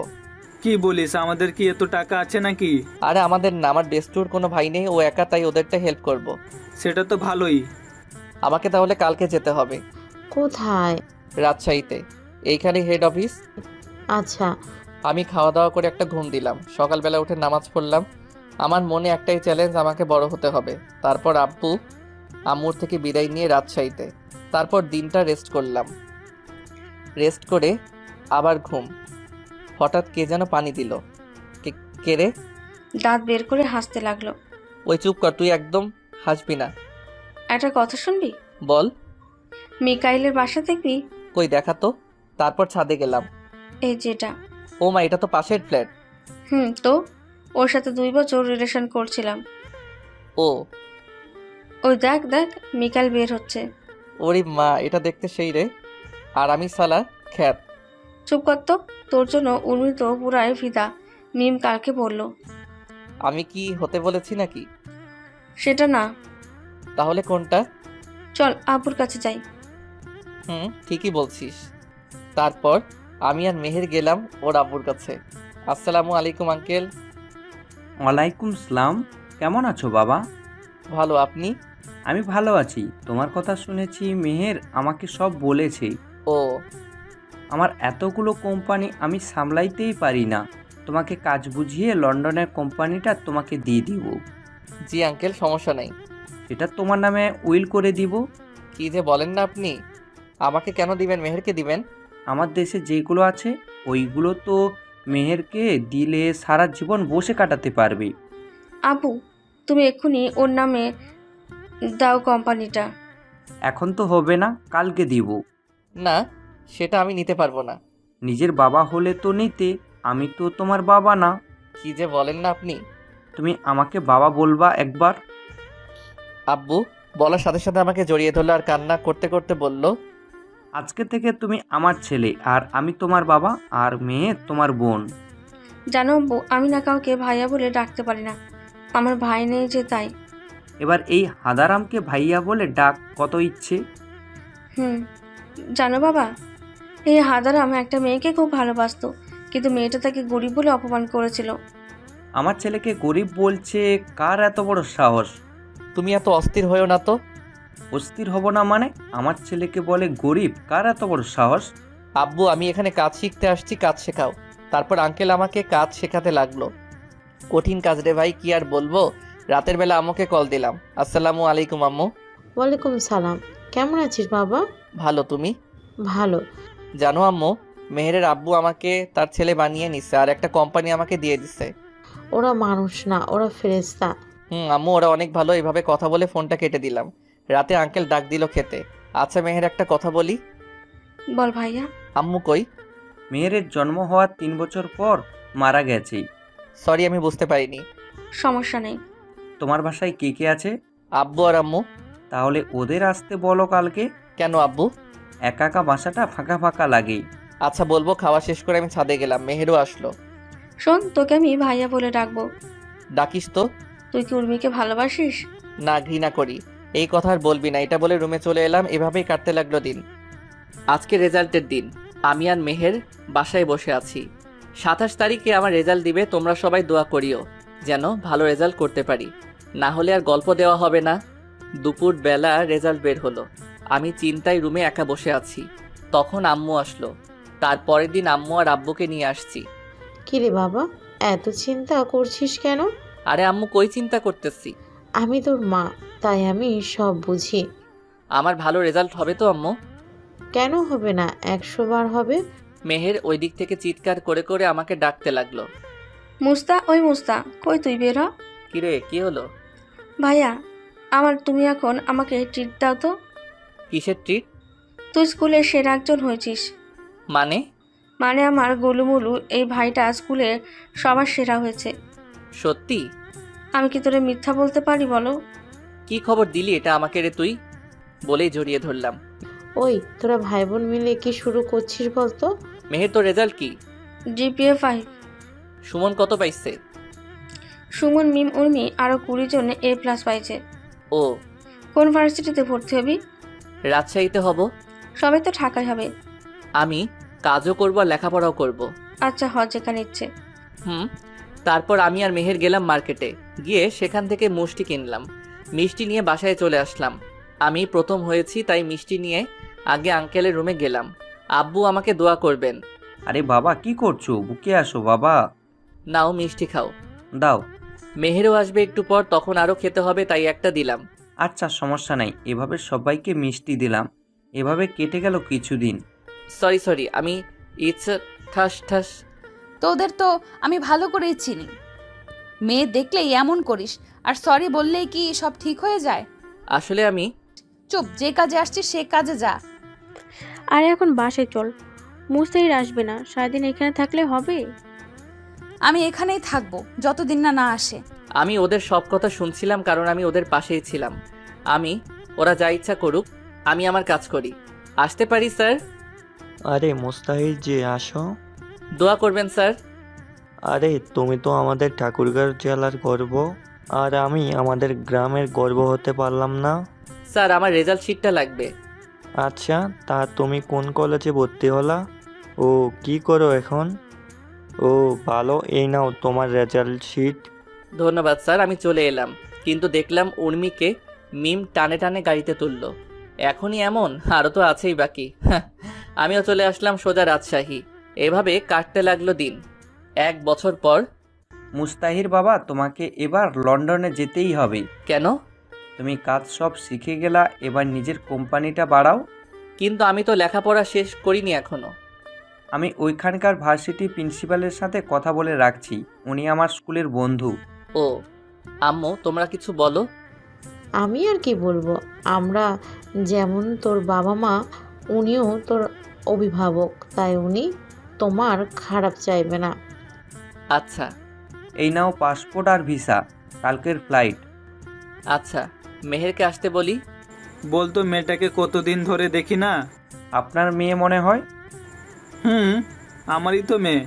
Speaker 3: কি বলিস, আমাদের কি এত টাকা আছে নাকি?
Speaker 1: আরে আমাদের না, আমার বেস্টুর কোনো ভাই নেই, ও একা, তাই ওদেরটা হেল্প করব।
Speaker 3: সেটা তো ভালোই।
Speaker 1: আমাকে তাহলে কালকে যেতে হবে।
Speaker 2: কোথায়?
Speaker 1: রাজশাহীতে, এইখানে হেড অফিস।
Speaker 2: আচ্ছা।
Speaker 1: আমি খাওয়া দাওয়া করে একটা ঘুম দিলাম। সকালবেলা উঠে নামাজ পড়লাম। আমার মনে একটাই চ্যালেঞ্জ, আমাকে বড় হতে হবে। তারপর আব্বু আম্মুর থেকে বিদায় নিয়ে রাজশাহীতে। তারপর দিনটা রেস্ট করলাম। রেস্ট করে আবার ঘুম। হঠাৎ কে যেন পানি দিল। কে রে?
Speaker 8: দাঁত বের করে হাসতে লাগলো।
Speaker 1: ওই চুপ কর, তুই একদম হাসবি না।
Speaker 8: একটা কথা শুনবি?
Speaker 1: বল।
Speaker 8: মিকাইলের বাসা দেখবি?
Speaker 1: কই দেখা তো। তারপর ছাদে গেলাম।
Speaker 8: এই যেটা।
Speaker 1: ও মা, এটা তো পাশের ফ্ল্যাট।
Speaker 8: তো ওর সাথে 2 বছর রিলেশন করছিলাম।
Speaker 1: ও
Speaker 8: ওই দেখ দেখ, মিকাইল বের হচ্ছে।
Speaker 1: ওরে মা, এটা দেখতে সেই রে। আর আমি সালা খ্যাত।
Speaker 8: চুপ কর তো, তোর জন্য উর্মি তো পুরাই ফিদা। মিম কালকে বলল।
Speaker 1: আমি কি হতে বলেছি নাকি?
Speaker 8: সেটা না।
Speaker 1: তাহলে কোনটা?
Speaker 8: চল আব্বুর কাছে যাই।
Speaker 1: ঠিকই বলছিস। তারপর আমি আর মেহের গেলাম ওর আব্বুর কাছে। আসসালামু আলাইকুম আঙ্কেল।
Speaker 17: ওয়ালাইকুম সালাম। কেমন আছো বাবা?
Speaker 1: ভালো, আপনি?
Speaker 17: আমি ভালো আছি। তোমার কথা শুনেছি, মেহের আমাকে সব বলেছে।
Speaker 1: ও,
Speaker 17: আমার এতগুলো কোম্পানি আমি সামলাইতেই পারি না, তোমাকে কাজ বুঝিয়ে লন্ডনের কোম্পানিটা তোমাকে দিয়ে দিব।
Speaker 1: জি আঙ্কেল, সমস্যা নেই।
Speaker 17: সেটা তোমার নামে উইল করে দিব।
Speaker 1: কি যে বলেন না আপনি! আমাকে কেন দিবেন, মেহেরকে দিবেন?
Speaker 17: আমার দেশে যেগুলো আছে ওইগুলো তো মেহেরকে দিলে সারা জীবন বসে কাটাতে পারবে।
Speaker 8: আব্বু, তুমি এক্ষুনি ওর নামে দাও কোম্পানিটা।
Speaker 17: এখন তো হবে না, কালকে দিব।
Speaker 1: না, সেটা আমি নিতে পারবো না।
Speaker 17: নিজের বাবা হলে তো নিতে, আমি তো তোমার বাবা না।
Speaker 1: কি যে বলেন না আপনি!
Speaker 17: তুমি আমাকে বাবা বলবা একবার।
Speaker 1: আব্বু বলার সাথে সাথে আমাকে জড়িয়ে ধরলো আর কান্না করতে করতে বলল,
Speaker 17: আজকে থেকে তুমি আমার ছেলে, আর আমি তোমার বাবা, আর মেয়ে তোমার বোন।
Speaker 8: জানো আব্বু, আমি না কাউকে ভাইয়া বলে ডাকতে পারি না, আমার ভাই নেই যে তাই।
Speaker 17: এবার এই হাদারামকে ভাইয়া বলে ডাক, কত ইচ্ছে।
Speaker 8: জানো বাবা, এই হাদারাম একটা মেয়েকে খুব ভালোবাসতো, কিন্তু মেয়েটা তাকে গরিব বলে অপমান করেছিল।
Speaker 17: আমার ছেলেকে গরিব বলছে? কার এত বড় সাহস?
Speaker 1: তুমি এত অস্থির হয়েও না তো।
Speaker 17: অস্থির হব না মানে? আমার ছেলেকে বলে গরিব? কার এত বড় সাহস?
Speaker 1: আব্বু, আমি এখানে কাজ শিখতে আসছি, কাজ শেখাও। তারপর আঙ্কেল আমাকে কাজ শেখাতে লাগলো। কঠিন কাজ রে ভাই, কি আর বলবো। রাতের বেলা আম্মুকে কল দিলাম। আসসালামু আলাইকুম আম্মু।
Speaker 2: ওয়ালাইকুম সালাম। কেমন আছিস বাবা?
Speaker 1: ভালো, তুমি?
Speaker 2: ভালো।
Speaker 1: জানো আম্মু, মেহেরের আব্বু আমাকে তার ছেলে বানিয়ে নিছে আর একটা কোম্পানি আমাকে দিয়ে দিছে।
Speaker 2: ওরা মানুষ না, ওরা ফেরেশতা।
Speaker 1: আম্মু, ওরা অনেক ভালো। এইভাবে কথা বলে ফোনটা কেটে দিলাম। রাতে আঙ্কেল ডাক দিল খেতে। আচ্ছা মেহের, একটা কথা বলি।
Speaker 8: বল ভাইয়া।
Speaker 1: আম্মু কই?
Speaker 17: মেয়ের জন্ম হওয়ার 3 বছর পর মারা গেছে।
Speaker 1: সরি, আমি বুঝতে পারিনি।
Speaker 8: সমস্যা নেই।
Speaker 17: তোমার বাসায় কে কে আছে?
Speaker 1: আব্বু আর আম্মু।
Speaker 17: তাহলে ওদের আসতে বলো কালকে।
Speaker 1: কেন আব্বু?
Speaker 17: একা একা বাসাটা ফাঁকা ফাঁকা লাগে।
Speaker 1: আচ্ছা বলবো। খাওয়া শেষ করে আমি ছাদে গেলাম, মেহেরও আসলো।
Speaker 8: শোন, তোকে আমি ভাইয়া বলে ডাকবো।
Speaker 1: ডাকিস তো।
Speaker 8: তুই কি উর্মিকে ভালোবাসিস?
Speaker 1: না, ঘৃণা করি। এই কথা আর বলবি না। এটা বলে রুমে চলে এলাম। এভাবেই কাটতে লাগলো দিন। আজকে রেজাল্টের দিন। আমি আর মেহের বাসায় বসে আছি। 27 তারিখে আমার রেজাল্ট দিবে। তোমরা সবাই দোয়া করিও যেন ভালো রেজাল্ট করতে পারি, না হলে আর গল্প দেওয়া হবে না। দুপুর বেলা রেজাল্ট বের হলো। আমি চিন্তায় রুমে একা বসে আছি। তখন আম্মু আসলো। তারপরের দিন আম্মু আর আব্বুকে নিয়ে আসছি।
Speaker 2: কিরে বাবা, এত চিন্তা করছিস কেন?
Speaker 1: আরে আম্মু, কই চিন্তা করতেছি?
Speaker 2: আমি তোর মা, তাই আমি সব বুঝি।
Speaker 1: আমার ভালো রেজাল্ট হবে তো আম্মু?
Speaker 2: কেন হবে না? 100 বার হবে।
Speaker 1: মেহের ওই দিক থেকে চিৎকার করে করে আমাকে ডাকতে লাগলো।
Speaker 8: মুস্তা, ওই মুস্তা, কই তুই বের হ।
Speaker 1: কিরে, কি হলো?
Speaker 8: ভাইয়া, তুমি এখন আমাকে ট্রিট দাও তো।
Speaker 1: কিসের ট্রিট?
Speaker 8: তুই স্কুলের সেরা একজন হয়েছিস।
Speaker 1: মানে?
Speaker 8: মানে আমার গোলুমুলু এই ভাইটা স্কুলে সবার সেরা হয়েছে।
Speaker 1: সত্যি?
Speaker 8: আমি কি তোরে মিথ্যা বলতে পারি বলো?
Speaker 1: কি খবর দিলি এটা আমাকে রে তুই? বলেই জড়িয়ে ধরলাম।
Speaker 2: ওই, তোরা ভাই বোন মিলে কি শুরু করছিস বলতো?
Speaker 1: মেহের, তোর রেজাল্ট কি?
Speaker 8: জিপিএ 5।
Speaker 1: সুমন কত পাইছে?
Speaker 8: সুমন, মিম, উর্মি আরো 20 জন A+ পাইছে।
Speaker 1: ও।
Speaker 8: কোন ভার্সিটিতে ভর্তি হবি?
Speaker 1: রাজশাহীতে হব।
Speaker 8: সবাই তো ঢাকায় হবে।
Speaker 1: আমি কাজও করব আর লেখাপড়াও করব।
Speaker 8: আচ্ছা, যেখানে ইচ্ছে।
Speaker 1: তারপর আমি আর মেহের গেলাম মার্কেটে। গিয়ে সেখান থেকে মিষ্টি কিনলাম। মিষ্টি নিয়ে বাসায় চলে আসলাম। আমি প্রথম হয়েছি তাই মিষ্টি নিয়ে আগে আঙ্কেলের রুমে গেলাম। আব্বু আমাকে দোয়া করবেন।
Speaker 17: আরে বাবা, কি করছো? বুকে আসো বাবা।
Speaker 1: নাও মিষ্টি খাও।
Speaker 17: দাও।
Speaker 1: মেহেরও আসবে একটু পর, তখন আরও খেতে হবে, তাই একটা দিলাম।
Speaker 17: আচ্ছা, সমস্যা নাই। এভাবে সবাইকে মিষ্টি দিলাম। এভাবে কেটে গেল কিছুদিন।
Speaker 1: সরি, আমি ইটস ঠাস ঠাস।
Speaker 5: তোদের তো আমি ভালো করেই চিনি। মেয়ে দেখলেই এমন করিস, আর সরি বললেই কি সব ঠিক হয়ে যায়?
Speaker 1: আসলে আমি।
Speaker 5: চুপ, যে কাজে আসছিস সে কাজে যা।
Speaker 11: আরে এখন বাসায় চল, মুস্তাহির আসবে না, সারাদিন এখানে থাকলে হবে?
Speaker 5: আমি এখানেই থাকবো যতদিন না আসে।
Speaker 1: আমি ওদের সব কথা শুনছিলাম, কারণ আমি ওদের পাশেই ছিলাম। ওরা যা ইচ্ছা করুক, আমি আমার কাজ করি। আসতে পারি স্যার?
Speaker 18: আরে মুস্তাহির যে, আসো।
Speaker 1: দোয়া করবেন স্যার।
Speaker 18: আরে তুমি তো আমাদের ঠাকুরগাঁও জেলার গর্ব, আর আমি আমাদের গ্রামের গর্ব হতে পারলাম না।
Speaker 1: স্যার, আমার রেজাল্ট শিটটা লাগবে।
Speaker 18: আচ্ছা, তা তুমি কোন কলেজে ভর্তি হলা? ও, কি করো এখন? ও ভালো, এই নাও তোমার রেজাল্ট শিট।
Speaker 1: ধন্যবাদ স্যার। আমি চলে এলাম, কিন্তু দেখলাম উর্মিকে মিম টানে টানে গাড়িতে তুললো। এখনই এমন? আরও তো আছেই বাকি। আমিও চলে আসলাম সোজা রাজশাহী। এভাবে কাটতে লাগলো দিন। 1 বছর পর।
Speaker 17: মুস্তাহির বাবা, তোমাকে এবার লন্ডনে যেতেই হবে।
Speaker 1: কেন?
Speaker 17: তুমি কাজ সব শিখে গেলা, এবার নিজের কোম্পানিটা বাড়াও।
Speaker 1: কিন্তু আমি তো লেখাপড়া শেষ করিনি এখনো।
Speaker 17: আমি ওইখানকার ভার্সিটি প্রিন্সিপালের সাথে কথা বলে রাখছি। উনি আমার স্কুলের বন্ধু।
Speaker 1: ও আম্মু, তোমরা কিছু বলো।
Speaker 2: আমি আর কি বলবো? আমরা যেমন তোর বাবা মা, উনিও তোর অভিভাবক, তাই উনি তোমার খারাপ চাইবে না।
Speaker 1: আচ্ছা।
Speaker 17: এই নাও পাসপোর্ট আর ভিসা, কালকের ফ্লাইট।
Speaker 1: আচ্ছা, মেহেরকে আসতে বলি।
Speaker 3: বলতো মেয়েটাকে কতদিন ধরে দেখি না।
Speaker 17: আপনার মেয়ে মনে হয়?
Speaker 3: আমারই তো মেয়ে।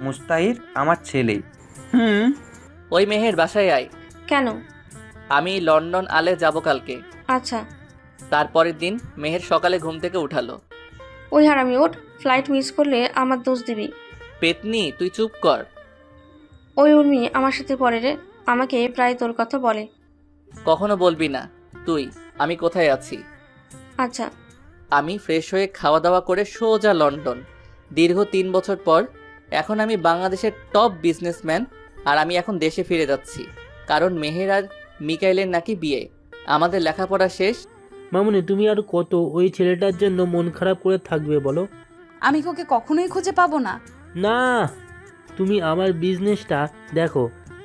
Speaker 17: মুস্তাহির আমার ছেলে।
Speaker 1: ওই মেহের, বাসায় আয়।
Speaker 8: কেন?
Speaker 1: আমি লন্ডন আলে যাব কালকে।
Speaker 8: আচ্ছা।
Speaker 1: তারপরের দিন মেহের সকালে ঘুম থেকে উঠালো।
Speaker 8: ওই হারামি ওঠ, ফ্লাইট মিস করলে আমার দোষ দিবি।
Speaker 1: পেতনি তুই চুপ কর।
Speaker 8: ওই উর্মি আমার সাথে পড়ে রে, আমাকে প্রায় তোর কথা বলে।
Speaker 1: কখনো বলবি না তুই আমি কোথায় আছি।
Speaker 8: আচ্ছা।
Speaker 1: আমি ফ্রেশ হয়ে খাওয়া দাওয়া করে সোজা লন্ডন। দীর্ঘ 3 বছর পর এখন আমি বাংলাদেশের টপ বিজনেসম্যান। আর আমি এখন দেশে ফিরে যাচ্ছি, কারণ মেহের আর মিকাইলের নাকি বিয়ে। আমাদের লেখাপড়া শেষ।
Speaker 15: মামুনি তুমি আর কত ওই ছেলেটার জন্য মন খারাপ করে থাকবে বলো?
Speaker 5: আমি কি ওকে কখনোই খুঁজে পাবো না?
Speaker 15: না, তুমি আমার বিজনেসটা দেখো।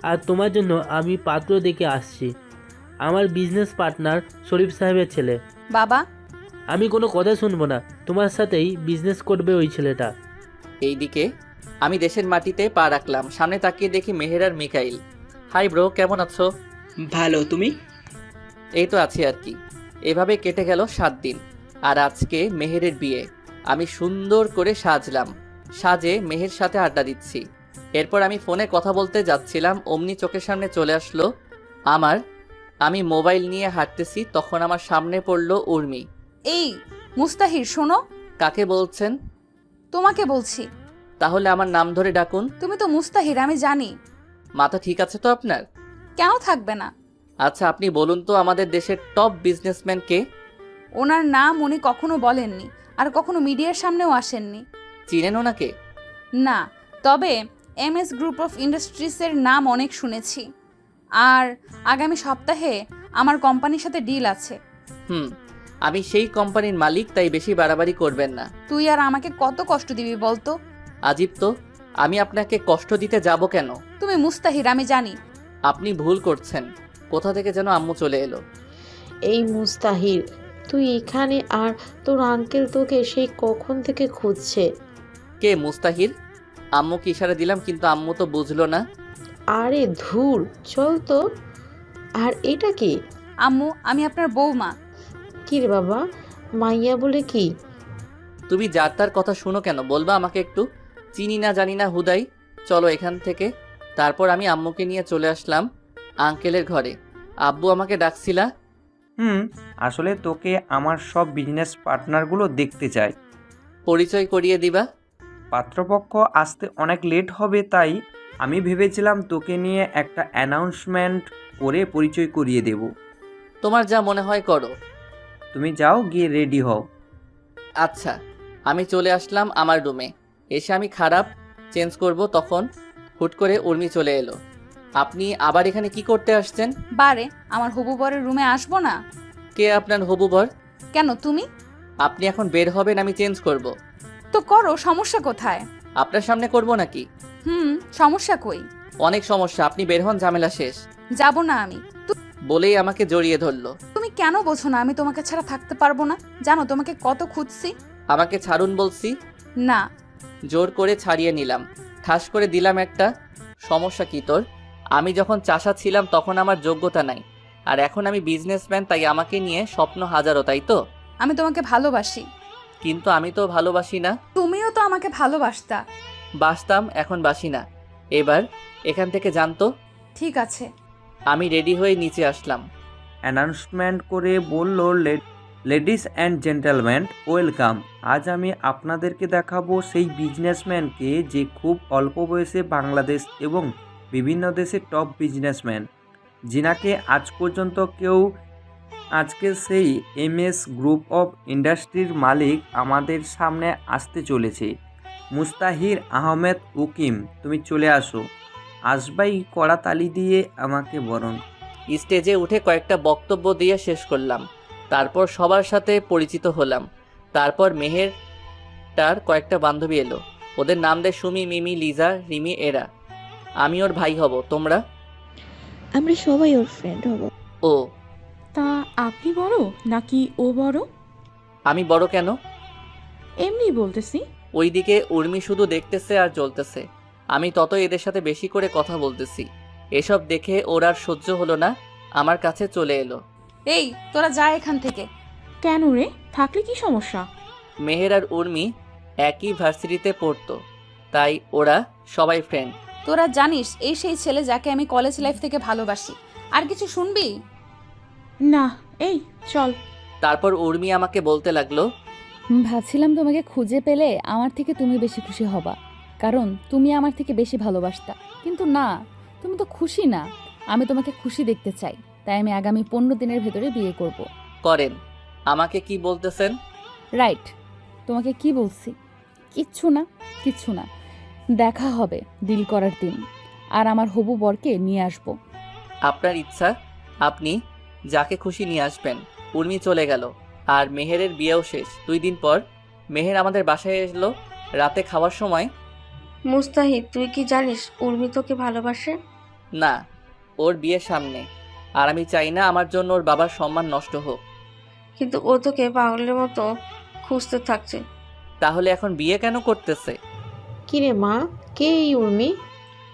Speaker 15: আর তোমার জন্য আমি পাত্র দেখে আসছি, আমার বিজনেস পার্টনার শরীফ সাহেবের ছেলে।
Speaker 5: বাবা,
Speaker 15: আমি কোনো কথা শুনবো না, তোমার সাথেই বিজনেস করবে ওই ছেলেটা।
Speaker 1: এইদিকে আমি দেশের মাটিতে পা রাখলাম। সামনে তাকিয়ে দেখি মেহের আর মিকাইল। হাই ব্রো, কেমন আছো?
Speaker 12: ভালো, তুমি?
Speaker 1: এই তো আছি আর কি। এভাবে কেটে গেল 7 দিন। আর আজকে মেহেরের বিয়ে। আমি সুন্দর করে সাজলাম, সাজে মেহের সাথে আড্ডা দিচ্ছি। এরপর আমি ফোনে কথা বলতে যাচ্ছিলাম, অমনি চোখের সামনে চলে আসলো আমার। আমি মোবাইল নিয়ে হাঁটতেছি, তখন আমার সামনে পড়লো উর্মি।
Speaker 5: এই মুস্তাহির, শোনো।
Speaker 1: কাকে বলছেন?
Speaker 5: তোমাকে বলছি।
Speaker 1: তাহলে আমার নাম ধরে ডাকুন।
Speaker 5: তুমি তো মুস্তাহির, আমি জানি।
Speaker 1: মাথা ঠিক আছে তো আপনার?
Speaker 5: কেন থাকবে না?
Speaker 1: আচ্ছা আপনি বলুন তো আমাদের দেশের টপ বিজনেসম্যান কে?
Speaker 5: ওনার নাম উনি কখনো বলেননি, আর কখনো মিডিয়ার সামনেও আসেননি।
Speaker 1: চিনেন ওনাকে?
Speaker 5: না, তবে MS গ্রুপ অফ ইন্ডাস্ট্রিজের নাম অনেক শুনেছি। আর আগামী সপ্তাহে আমার কোম্পানির সাথে ডিল আছে।
Speaker 1: আমি সেই কোম্পানির মালিক, তাই বেশি বাড়াবাড়ি করবেন না।
Speaker 5: তুই আর আমাকে কত কষ্ট দিবি বলতো?
Speaker 1: আজিব তো, আমি আপনাকে কষ্ট দিতে যাব কেন?
Speaker 5: তুমি মুস্তাহির, আমি জানি।
Speaker 1: আপনি ভুল করছেন। কোথা থেকে যেন আম্মু চলে এলো।
Speaker 2: এই মুস্তাহির, তুই এখানে? আর তোর আঙ্কেল তোকে সেই কখন থেকে খুঁজছে।
Speaker 1: কে মুস্তাহির? আম্মুকে ইশারা দিলাম, কিন্তু আম্মু তো বুঝলো না।
Speaker 2: আরে ধুর, চল তো। আর এটা কি?
Speaker 5: আম্মু, আমি আপনার বৌমা।
Speaker 2: কি রে বাবা, মাইয়া বলে কি?
Speaker 1: তুমি যার তার কথা শুনো কেন, বলবা আমাকে একটু? চিনি না জানি না হুদাই, চলো এখান থেকে। তারপর আমি আম্মুকে নিয়ে চলে আসলাম আঙ্কেলের ঘরে। আব্বু আমাকে ডাকছিলা?
Speaker 17: আসলে তোকে আমার সব বিজনেস পার্টনারগুলো দেখতে চাই।
Speaker 1: পরিচয় করিয়ে দিবা?
Speaker 17: পাত্রপক্ষ আসতে অনেক লেট হবে, তাই আমি ভেবেছিলাম তোকে নিয়ে একটা অ্যানাউন্সমেন্ট করে পরিচয় করিয়ে দেব।
Speaker 1: তোমার যা মনে হয় করো।
Speaker 17: তুমি যাও, গিয়ে রেডি হও।
Speaker 1: আচ্ছা। আমি চলে আসলাম আমার রুমে। এসে আমি খারাপ চেঞ্জ করব, তখন হুট করে উর্মি চলে এলো। আপনি আবার এখানে কি করতে আসছেন?
Speaker 5: বারে, আমার হবু বরের রুমে আসবো না?
Speaker 1: কে আপনার হবু বর?
Speaker 5: কেন, তুমি?
Speaker 1: আপনি এখন বের হবেন, আমি চেঞ্জ করব।
Speaker 5: তো করো, সমস্যা কোথায়?
Speaker 1: আপনার সামনে করব নাকি?
Speaker 5: সমস্যা কই?
Speaker 1: অনেক সমস্যা, আপনি বের হন, ঝামেলা শেষ।
Speaker 5: যাব না আমি।
Speaker 1: বলেই আমাকে জড়িয়ে ধরলো।
Speaker 5: তুমি কেন বোঝো না আমি তোমাকে ছাড়া থাকতে পারবো না? জানো তোমাকে কত খুঁজছি।
Speaker 1: আমাকে ছাড়ুন বলছি।
Speaker 5: না।
Speaker 1: জোর করে ছাড়িয়ে নিলাম, ঠাস করে দিলাম একটা। সমস্যা কি তোর? আমি যখন চাষা ছিলাম তখন আমার যোগ্যতা নাই, আর এখন আমি বিজনেসম্যান, তাই আমাকে নিয়ে স্বপ্ন হাজারো, তাই তো?
Speaker 5: আমি তোমাকে ভালোবাসি।
Speaker 1: কিন্তু আমি তো ভালোবাসি না।
Speaker 5: তুমিও তো আমাকে ভালোবাসতা।
Speaker 1: বাসতাম, এখন বাসি না। এবার এখান থেকে জানতো।
Speaker 5: ঠিক আছে।
Speaker 1: আমি রেডি হয়ে নিচে আসলাম।
Speaker 17: অ্যানাউন্সমেন্ট করে বলল, লেডিস অ্যান্ড জেন্টলম্যান, ওয়েলকাম। আজ আমি আপনাদেরকে দেখাবো সেই বিজনেসম্যানকে যে খুব অল্প বয়সে বাংলাদেশ এবং বিভিন্ন দেশের টপ বিজনেসম্যান, যিনাকে আজ পর্যন্ত কেউ। আজকে সেই MS গ্রুপ অফ ইন্ডাস্ট্রির মালিক আমাদের সামনে আসতে চলেছে, মুস্তাহির আহমেদ উকিম। তুমি চলে আসো। আসবাই কড়া তালি দিয়ে আমাকে বরণ।
Speaker 1: স্টেজে উঠে কয়েকটা বক্তব্য দিয়ে শেষ করলাম। তারপর সবার সাথে পরিচিত হলাম। তারপর মেহের তার কয়েকটা বান্ধবী এলো। ওদের নাম দেয় সুমি, মিমি, লিজা, রিমি, এরা। আমি ওর ভাই হব। তোমরা?
Speaker 11: আমরা সবাই ওর ফ্রেন্ড হব।
Speaker 1: ও,
Speaker 16: তা আপনি বড় নাকি ও বড়?
Speaker 1: আমি বড় কেন?
Speaker 16: এমনি বলতেছি।
Speaker 1: ওইদিকে উর্মি শুধু দেখতেছে আর জ্বলতেছে। আমি তত এদের সাথে বেশি করে কথা বলতেছি। এসব দেখে ওর আর সহ্য হলো না, আমার কাছে চলে এলো।
Speaker 5: এই তোরা যা এখান থেকে।
Speaker 16: কেন রে, থাকলে কি সমস্যা?
Speaker 1: মেহের আর উর্মি একই ভার্সিটিতে পড়তো, তাই ওরা সবাই ফ্রেন্ড।
Speaker 5: তোরা জানিস এই সেই ছেলে যাকে আমি কলেজ লাইফ থেকে ভালোবাসি। আর কিছু শুনবি?
Speaker 16: না, এই চল।
Speaker 1: তারপর উর্মি আমাকে বলতে লাগলো,
Speaker 5: ভাবছিলাম তোমাকে খুঁজে পেলে আমার থেকে তুমি বেশি খুশি হবা, কারণ তুমি আমার থেকে বেশি ভালোবাসতা। কিন্তু না, তুমি তো খুশি না। আমি তোমাকে খুশি দেখতে চাই, তাই আমি আগামী 15 দিনের ভেতরে বিয়ে করব।
Speaker 1: করেন। আমাকে কি বলতেছেন?
Speaker 5: রাইট, তোমাকে কি বলছি? কিচ্ছু না, কিচ্ছু না। দেখা হবে ডিল করার দিন, আর আমার হবু বরকে নিয়ে আসবো।
Speaker 1: আপনার ইচ্ছা, আপনি যাকে খুশি নিয়ে আসবেন। উর্মি চলে গেল, আর মেহেরের বিয়েও শেষ। 2 দিন পর মেহের আমাদের বাসায় এলো রাতে খাওয়ার সময়।
Speaker 8: মুস্তাহিদ, তুই কি জানিস উর্মি তোকে ভালোবাসে?
Speaker 1: না, ওর বিয়ের সামনে, আর আমি চাই না আমার জন্য ওর বাবার সম্মান নষ্ট হোক।
Speaker 8: কিন্তু ও তোকে পাগলের মতো খুঁজতে থাকছে।
Speaker 1: তাহলে এখন বিয়ে কেন করতেছে?
Speaker 2: কিরে মা, কে এই উর্মি?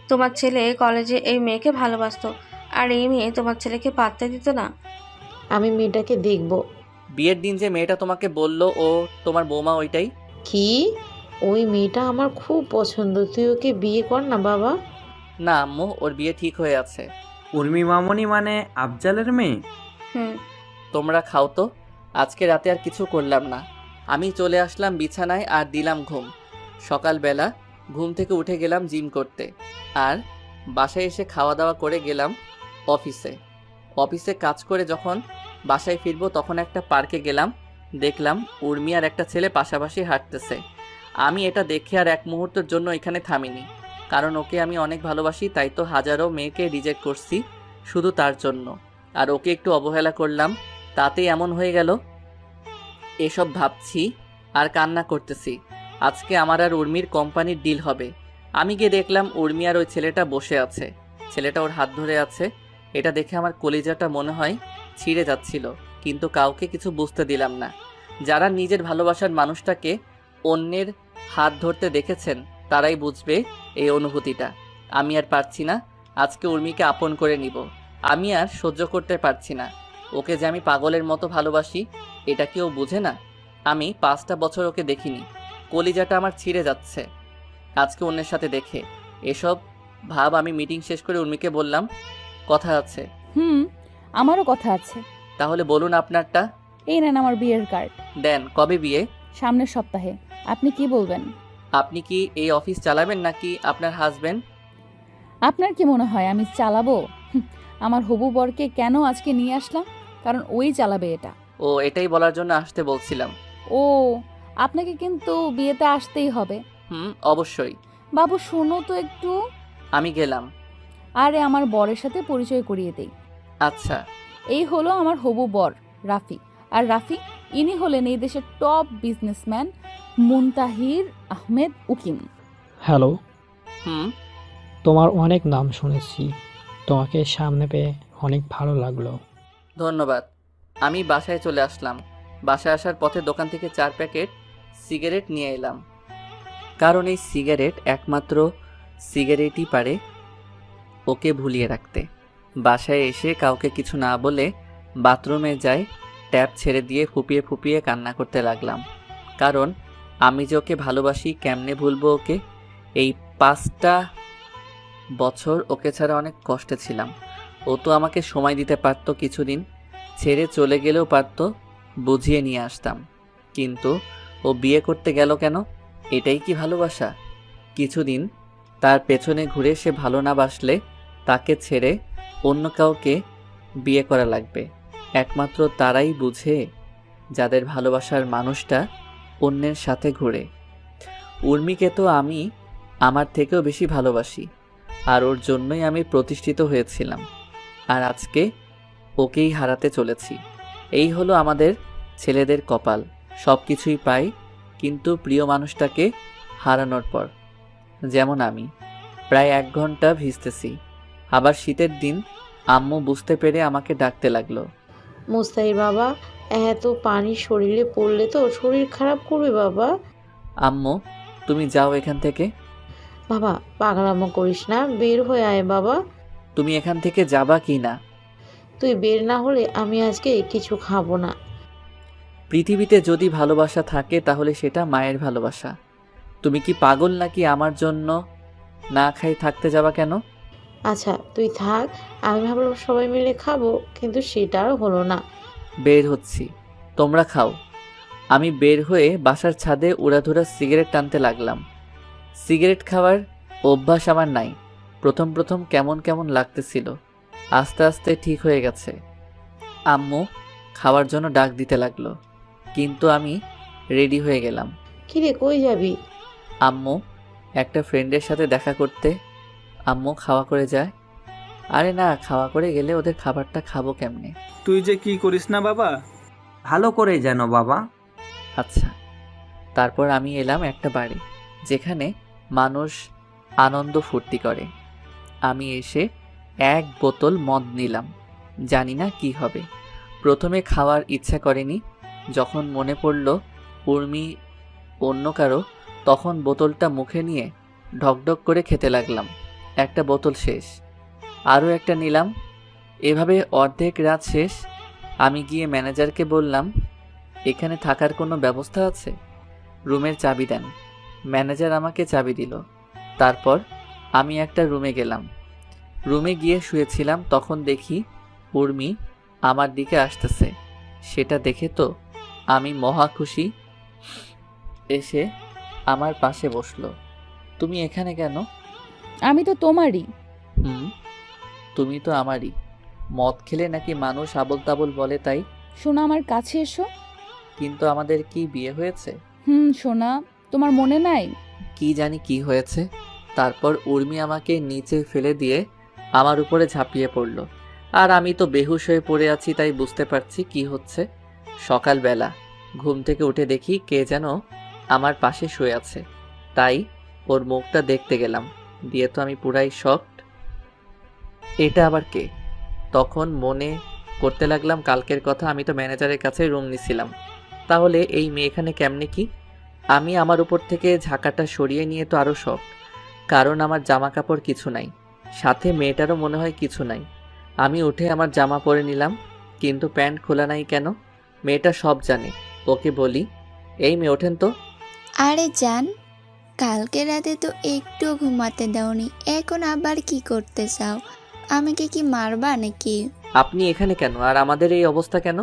Speaker 8: তোমার ছেলে কলেজে এই মেয়েকে ভালোবাসতো, আর এই মেয়ে তোমার ছেলেকে পাত্তা দিত না।
Speaker 2: আমি মেয়েটাকে দেখব।
Speaker 1: বিয়ের দিন যে মেয়েটা তোমাকে বলল ও তোমার বৌমা, ওইটাই?
Speaker 2: কি? ওই মেয়েটা আমার খুব পছন্দ, তুই ওকে বিয়ে কর না বাবা।
Speaker 1: না আম্মু, ওর বিয়ে ঠিক হয়ে আছে।
Speaker 17: উর্মি মামনি মানে আফজালের মেয়ে?
Speaker 8: হুম।
Speaker 1: তোমরা খাও তো, আজকে রাতে আর কিছু করলাম না। আমি চলে আসলাম বিছানায় আর দিলাম ঘুম। সকালবেলা ঘুম থেকে উঠে গেলাম জিম করতে, আর বাসায় এসে খাওয়া দাওয়া করে গেলাম অফিসে কাজ করে যখন বাসায় ফিরবো তখন একটা পার্কে গেলাম। দেখলাম উর্মি আর একটা ছেলে পাশাপাশি হাঁটতেছে। আমি এটা দেখে আর এক মুহূর্তের জন্য এখানে থামিনি, কারণ ওকে আমি অনেক ভালোবাসি। তাই তো হাজারো মেয়েকে রিজেক্ট করছি শুধু তার জন্য, আর ওকে একটু অবহেলা করলাম, তাতেই এমন হয়ে গেল। এসব ভাবছি আর কান্না করতেছি। আজকে আমার আর উর্মির কোম্পানির ডিল হবে। আমি গিয়ে দেখলাম উর্মি আর ওই ছেলেটা বসে আছে, ছেলেটা ওর হাত ধরে আছে। এটা দেখে আমার কলিজাটা মনে হয় ছিঁড়ে যাচ্ছিল, কিন্তু কাউকে কিছু বুঝতে দিলাম না। যারা নিজের ভালোবাসার মানুষটাকে অন্যের হাত ধরতে দেখেছেন তারাই বুঝবে এই অনুভূতিটা। আমি আর পারছি না, আজকে উর্মিকে আপন করে নিব। আমি আর সহ্য করতে পারছি না। ওকে যে আমি পাগলের মতো ভালোবাসি, এটা কি ও বুঝে না? আমি 5টা বছর ওকে দেখিনি, কলিজাটা আমার ছিঁড়ে যাচ্ছে আজকে অন্যের সাথে দেখে। এসব ভাব আমি মিটিং শেষ করে উর্মিকে বললাম, কথা আছে।
Speaker 5: আমারও কথা আছে।
Speaker 1: তাহলে বলুন আপনারটা।
Speaker 5: এই নেন আমার বিয়ের কার্ড।
Speaker 1: দেন। কবে বিয়ে?
Speaker 5: সামনের সপ্তাহে। আপনি কি বলবেন?
Speaker 1: আপনি কি এই অফিস চালাবেন নাকি আপনার হাজবেন্ড?
Speaker 5: আপনার কি মনে হয় আমি চালাবো? আমার হবু বরকে কেন আজকে নিয়ে আসলাম, কারণ ওই চালাবে এটা।
Speaker 1: ও, এটাই বলার জন্য আসতে বলছিলাম।
Speaker 5: ও, আপনাকে কিন্তু বিয়েতে আসতেই হবে।
Speaker 1: অবশ্যই।
Speaker 5: বাবু শোনো তো একটু।
Speaker 1: আমি গেলাম।
Speaker 5: আরে আমার বরের সাথে পরিচয় করিয়ে দেই।
Speaker 1: আচ্ছা।
Speaker 5: এই হলো আমার হবু বর রাফি। আর রাফি, ইনি হলেন এই দেশের টপ বিজনেসম্যান মুনতাহির আহমেদ উকিম।
Speaker 19: হ্যালো।
Speaker 1: হুম।
Speaker 19: তোমার অনেক নাম শুনেছি, তোমাকে সামনে পেয়ে অনেক ভালো লাগলো।
Speaker 1: ধন্যবাদ। আমি বাসায় চলে আসলাম। বাসায় আসার পথে দোকান থেকে 4 প্যাকেট সিগারেট নিয়ে এলাম, কারণ এই সিগারেট একমাত্র সিগারেটই পারে ওকে ভুলিয়ে রাখতে। বাসায় এসে কাউকে কিছু না বলে বাথরুমে যাই, ট্যাপ ছেড়ে দিয়ে ফুপিয়ে ফুপিয়ে কান্না করতে লাগলাম, কারণ আমি যে ওকে ভালোবাসি কেমনে ভুলবো ওকে। এই 5টা বছর ওকে ছাড়া অনেক কষ্টে ছিলাম। ও তো আমাকে সময় দিতে পারতো, কিছুদিন ছেড়ে চলে গেলেও পারতো, বুঝিয়ে নিয়ে আসতাম। কিন্তু ও বিয়ে করতে গেল কেন? এটাই কি ভালোবাসা? কিছুদিন তার পেছনে ঘুরে সে ভালো না বাসলে তাকে ছেড়ে অন্য কাউকে বিয়ে করা লাগবে। একমাত্র তারাই বুঝে যাদের ভালোবাসার মানুষটা অন্যের সাথে ঘুরে। উর্মিকে তো আমি আমার থেকেও বেশি ভালোবাসি, আর ওর জন্যই আমি প্রতিষ্ঠিত হয়েছিলাম, আর আজকে ওকেই হারাতে চলেছি। এই হলো আমাদের ছেলেদের কপাল। সব কিছুই পাই, কিন্তু প্রিয় মানুষটাকে হারানোর পর। যেমন আমি প্রায় 1 ঘন্টা ভিজতেছি। আবার শীতের দিন আম্মু বুঝতে পেরে আমাকে ডাকতে লাগলো।
Speaker 2: মুস্তাহির বাবা, এত পানি শরীরে পড়লে তো শরীর খারাপ করবে বাবা।
Speaker 1: আম্মু, তুমি যাও এখান থেকে।
Speaker 2: বাবা পাগলামো করিস না, বের হয়ে আয় বাবা।
Speaker 1: তুমি এখান থেকে যাবা কি না?
Speaker 2: তুই বের না হলে আমি আজকে কিছু খাবো না।
Speaker 1: পৃথিবীতে যদি ভালোবাসা থাকে তাহলে সেটা মায়ের ভালোবাসা। তুমি কি পাগল নাকি আমার জন্য না খাই থাকতে যাবা কেন?
Speaker 2: আচ্ছা তুই থাক, আমি ভাবলাম সবাই মিলে খাবো, কিন্তু সেটা আর হলো না।
Speaker 1: বের হচ্ছি, তোমরা খাও। আমি বের হয়ে বাসার ছাদে উড়াধুরা সিগারেট টানতে লাগলাম। সিগারেট খাওয়ার অভ্যাস আমার নাই। প্রথম প্রথম কেমন কেমন লাগতেছিল, আস্তে আস্তে ঠিক হয়ে গেছে। আম্মু খাওয়ার জন্য ডাক দিতে লাগলো, কিন্তু আমি রেডি হয়ে গেলাম।
Speaker 2: কিরে কই যাবি?
Speaker 1: আম্মু একটা ফ্রেন্ডের সাথে দেখা করতে। আম্মু খাওয়া করে যায়। আরে না, খাওয়া করে গেলে ওদের খাবারটা খাবো কেমনে?
Speaker 3: তুই যে কি করিস না বাবা।
Speaker 17: ভালো করে যেন বাবা।
Speaker 1: আচ্ছা। তারপর আমি এলাম একটা বাড়ি যেখানে মানুষ আনন্দ ফুর্তি করে। আমি এসে এক বোতল মদ নিলাম, জানি না কি হবে। প্রথমে খাওয়ার ইচ্ছা করেনি, যখন মনে পড়ল উর্মি অন্য কারো, তখন বোতলটা মুখে নিয়ে ঢকঢক করে খেতে লাগলাম। একটা বোতল শেষ, আরও একটা নিলাম। এভাবে অর্ধেক রাত শেষ। আমি গিয়ে ম্যানেজারকে বললাম, এখানে থাকার কোনো ব্যবস্থা আছে? রুমের চাবি দেন। ম্যানেজার আমাকে চাবি দিল। তারপর আমি একটা রুমে গেলাম। রুমে গিয়ে শুয়েছিলাম, তখন দেখি উর্মি আমার দিকে আসতেছে। সেটা দেখে তো আমি মহা খুশি। এসে আমার পাশে বসলো। তুমি এখানে কেন?
Speaker 5: আমি তো তোমারই।
Speaker 1: তুমি তো আমারই। মদ খেলে নাকি মানুষ আবল তাবল বলে, তাই?
Speaker 5: সোনা আমার কাছে এসো।
Speaker 1: কিন্তু আমাদের কি বিয়ে হয়েছে?
Speaker 5: সোনা, তোমার মনে নাই?
Speaker 1: কি জানি কি হয়েছে। তারপর উর্মি আমাকে নিচে ফেলে দিয়ে আমার উপরে ঝাঁপিয়ে পড়ল। আর আমি তো বেহুশ হয়ে পড়ে আছি, তাই বুঝতে পারছি কি হচ্ছে। সকালবেলা ঘুম থেকে উঠে দেখি কে যেন আমার পাশে শুয়ে আছে, তাই ওর মুখটা দেখতে গেলাম। দিয়ে তো আমি পুরাই শকড। এটা আবার কে? তখন মনে করতে লাগলাম কালকের কথা। আমি তো ম্যানেজারের কাছে রুম নিছিলাম, তাহলে এই মেয়ে এখানে কেমনে কি? আমি আমার উপর থেকে ঝাঁকাটা সরিয়ে নিয়ে তো আরও শক, কারণ আমার জামা কাপড় কিছু নাই, সাথে মেয়েটারও মনে হয় কিছু নাই। আমি উঠে আমার জামা পরে নিলাম, কিন্তু প্যান্ট খোলা নাই কেন? মেয়েটা সব জানে। ওকে বলি, এই মেয়ে ওঠেন তো।
Speaker 20: আরে জান, কালকে রাতে তো একটু ঘুমাতে দাওনি, এখন আবার কি করতে চাও? আমাকে কি মারবা নাকি?
Speaker 1: আপনি এখানে কেন, আর আমাদের এই অবস্থা কেন?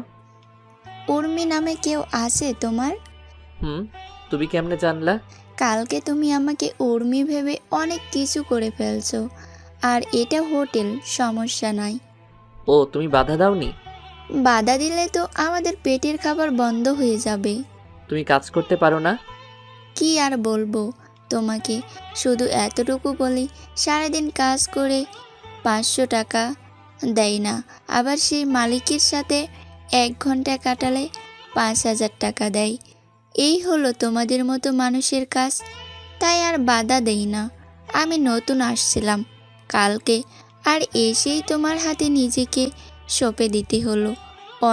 Speaker 20: উর্মি নামে কেউ আছে তোমার?
Speaker 1: তুমি কেমনে জানলা?
Speaker 20: কালকে তুমি আমাকে উর্মি ভেবে অনেক কিছু করে ফেলছো। আর এটা হোটেল, সমস্যা নাই।
Speaker 1: ও, তুমি বাধা দাওনি?
Speaker 20: বাধা দিলে তো আমাদের পেটের খাবার বন্ধ হয়ে যাবে।
Speaker 1: তুমি কাজ করতে পারো না?
Speaker 20: কি আর বলবো তোমাকে, শুধু এতটুকু বলি, সারাদিন কাজ করে 500 টাকা দেয় না, আবার সেই মালিকের সাথে 1 ঘন্টা কাটালে 5000 টাকা দেয়। এই হলো তোমাদের মতো মানুষের কাজ, তাই আর বাধা দেই না। আমি নতুন আসছিলাম কালকে, আর এসেই তোমার হাতে নিজেকে সঁপে দিতে হলো।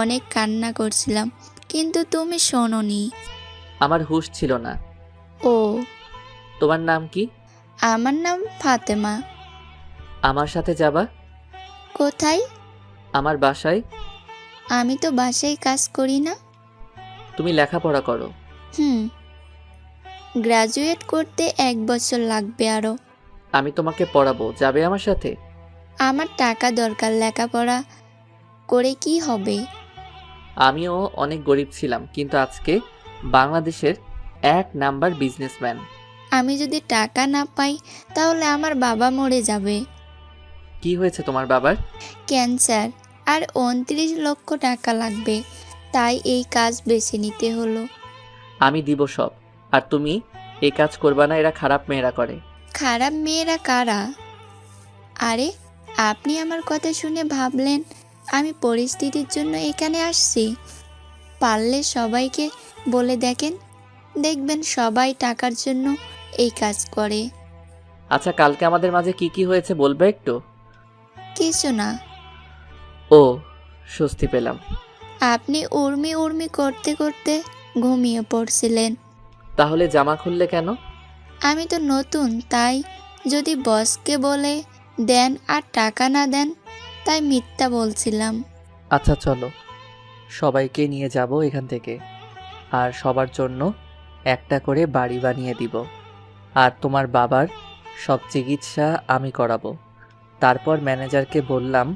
Speaker 20: অনেক কান্না করছিলাম, কিন্তু তুমি শোনোনি।
Speaker 1: আমার হুঁশ ছিল না।
Speaker 20: ও,
Speaker 1: তোমার নাম কি?
Speaker 20: আমার নাম ফাতেমা।
Speaker 1: আমার সাথে যাবা?
Speaker 20: কোথায়?
Speaker 1: আমার বাসায়।
Speaker 20: আমি তো বাসায় কাজ করি না।
Speaker 1: তুমি লেখাপড়া করো?
Speaker 20: গ্রাজুয়েট করতে 1 বছর লাগবে আরো।
Speaker 1: আমি তোমাকে পড়াবো, যাবে আমার সাথে?
Speaker 20: আমার টাকা দরকার, লেখাপড়া করে কি হবে?
Speaker 1: আমিও অনেক গরিব ছিলাম, কিন্তু আজকে বাংলাদেশের 1 নাম্বার বিজনেসম্যান।
Speaker 20: আমি যদি টাকা না পাই তাহলে আমার বাবা মরে যাবে।
Speaker 1: কি হয়েছে তোমার বাবার?
Speaker 20: ক্যান্সার, আর 29 লক্ষ টাকা লাগবে, তাই এই কাজ বেছে নিতে হলো।
Speaker 1: আমি দিব সব, আর তুমি এই কাজ করবা না, এরা খারাপ মেয়েরা করে।
Speaker 20: খারাপ মেয়েরা কারা? আরে আপনি আমার কথা শুনে ভাবলেন আমি পরিস্থিতির জন্য এখানে আসছি? পারলে সবাইকে বলে দেখবেন সবাই টাকার জন্য এই কাজ করে।
Speaker 1: আচ্ছা, কালকে আমাদের মাঝে কি কি হয়েছে বলবে একটু?
Speaker 20: কিছু না।
Speaker 1: ও, স্বস্তি পেলাম।
Speaker 20: আপনি উর্মি উর্মি করতে করতে ঘুমিয়ে পড়ছিলেন।
Speaker 1: তাহলে জামা খুললে কেন?
Speaker 20: আমি তো নতুন, তাই যদি বসকে বলে দেন আর টাকা না দেন, তাই মিথ্যা বলছিলাম।
Speaker 1: আচ্ছা চলো, সবাইকে নিয়ে যাব এখান থেকে, আর সবার জন্য একটা করে বাড়ি বানিয়ে দিব, আর তোমার বাবার সব চিকিৎসা আমি করাবো। তারপর ম্যানেজারকে বললাম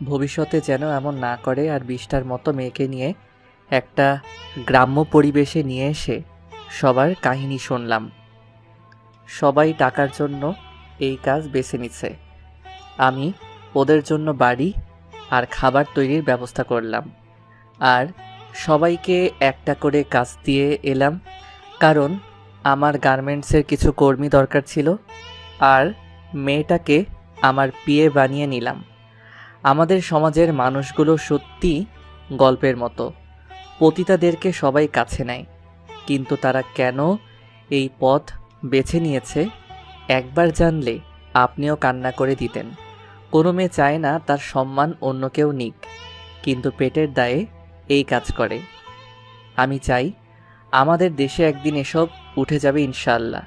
Speaker 1: ভবিষ্যতে যেন এমন না করে, আর 20টার মতো মেয়েকে নিয়ে একটা গ্রাম্য পরিবেশে নিয়ে এসে সবার কাহিনী শুনলাম। সবাই টাকার জন্য এই কাজ বেছে নিচ্ছে। আমি ওদের জন্য বাড়ি আর খাবার তৈরির ব্যবস্থা করলাম, আর সবাইকে একটা করে কাজ দিয়ে এলাম, কারণ আমার গার্মেন্টসের কিছু কর্মী দরকার ছিল। আর মেয়েটাকে আমার পিএ বানিয়ে নিলাম। আমাদের সমাজের মানুষগুলো সত্যি গল্পের মতো। পতিতাদেরকে সবাই কাছে নেয়, কিন্তু তারা কেন এই পথ বেছে নিয়েছে একবার জানলে আপনিও কান্না করে দিতেন। কোনো মেয়ে চায় না তার সম্মান অন্য কেউ নিক, কিন্তু পেটের দায়ে এই কাজ করে। আমি চাই আমাদের দেশে একদিন এসব উঠে যাবে ইনশাআল্লাহ।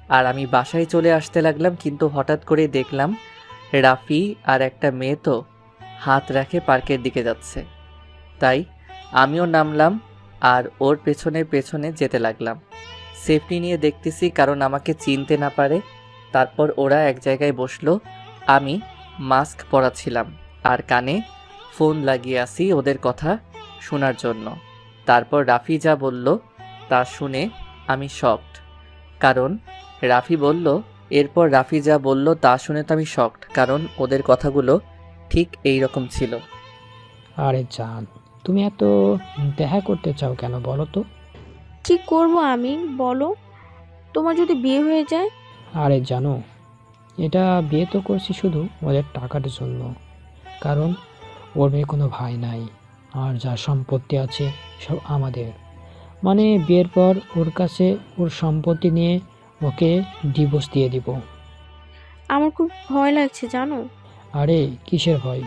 Speaker 1: আর আমি বাসায় চলে আসতে লাগলাম, কিন্তু হঠাৎ করে দেখলাম রাফি আর একটা মেয়ে তো হাত রাখে পার্কের দিকে যাচ্ছে। তাই আমিও নামলাম আর ওর পেছনে পেছনে যেতে লাগলাম। সেফটি নিয়ে দেখতেছি কারণ আমাকে চিনতে না পারে। তারপর ওরা এক জায়গায় বসলো। আমি মাস্ক পরাচ্ছিলাম আর কানে ফোন লাগিয়ে আসি ওদের কথা শোনার জন্য। তারপর রাফি যা বলল তা শুনে আমি শকড, কারণ রাফি বলল এরপর রাফি যা বলল তা শুনে তো আমি শকড, কারণ ওদের কথাগুলো ঠিক এই রকম ছিল।
Speaker 19: আরে জান, তুমি এত দেখা করতে চাও কেন বলো তো?
Speaker 11: কি করব আমি, বলো? তোমার যদি বিয়ে হয়ে যায়?
Speaker 19: আরে জানো, এটা বিয়ে তো করছি শুধু ওদের টাকার জন্য, কারণ ওর মেয়ে কোনো ভাই নাই, আর যা সম্পত্তি আছে সব আমাদের। মানে বিয়ের পর ওর কাছে ওর সম্পত্তি নিয়ে ওকে ডিভোর্স দিয়ে দিব।
Speaker 11: আমার খুব ভয় লাগছে জানো।
Speaker 19: আরে কিসের ভয়?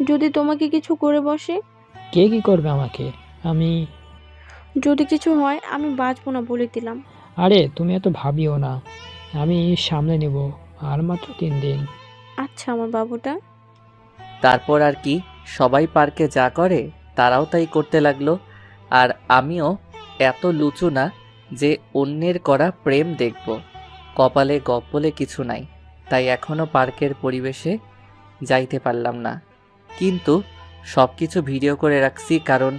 Speaker 11: যদি তোমাকে কিছু করে বসে?
Speaker 19: কে কি করবে আমাকে? আমি
Speaker 11: যদি কিছু হয় আমি বাঁচবো না বলে দিলাম।
Speaker 19: আরে তুমি এত ভাবিও না, আমি সামলে নেব, আর মাত্র 3 দিন।
Speaker 11: আচ্ছা আমার বাবুটা।
Speaker 1: তারপর আর কি, সবাই পার্কে যা করে তারাও তাই করতে লাগলো। আর আমিও এত লুচু না যে অন্যের করা প্রেম দেখব। কপালে গপ্পলে কিছু নাই, তাই এখনও পার্কের পরিবেশে যাইতে পারলাম না। কিন্তু সব কিছু ভিডিও করে রাখছি, কারণ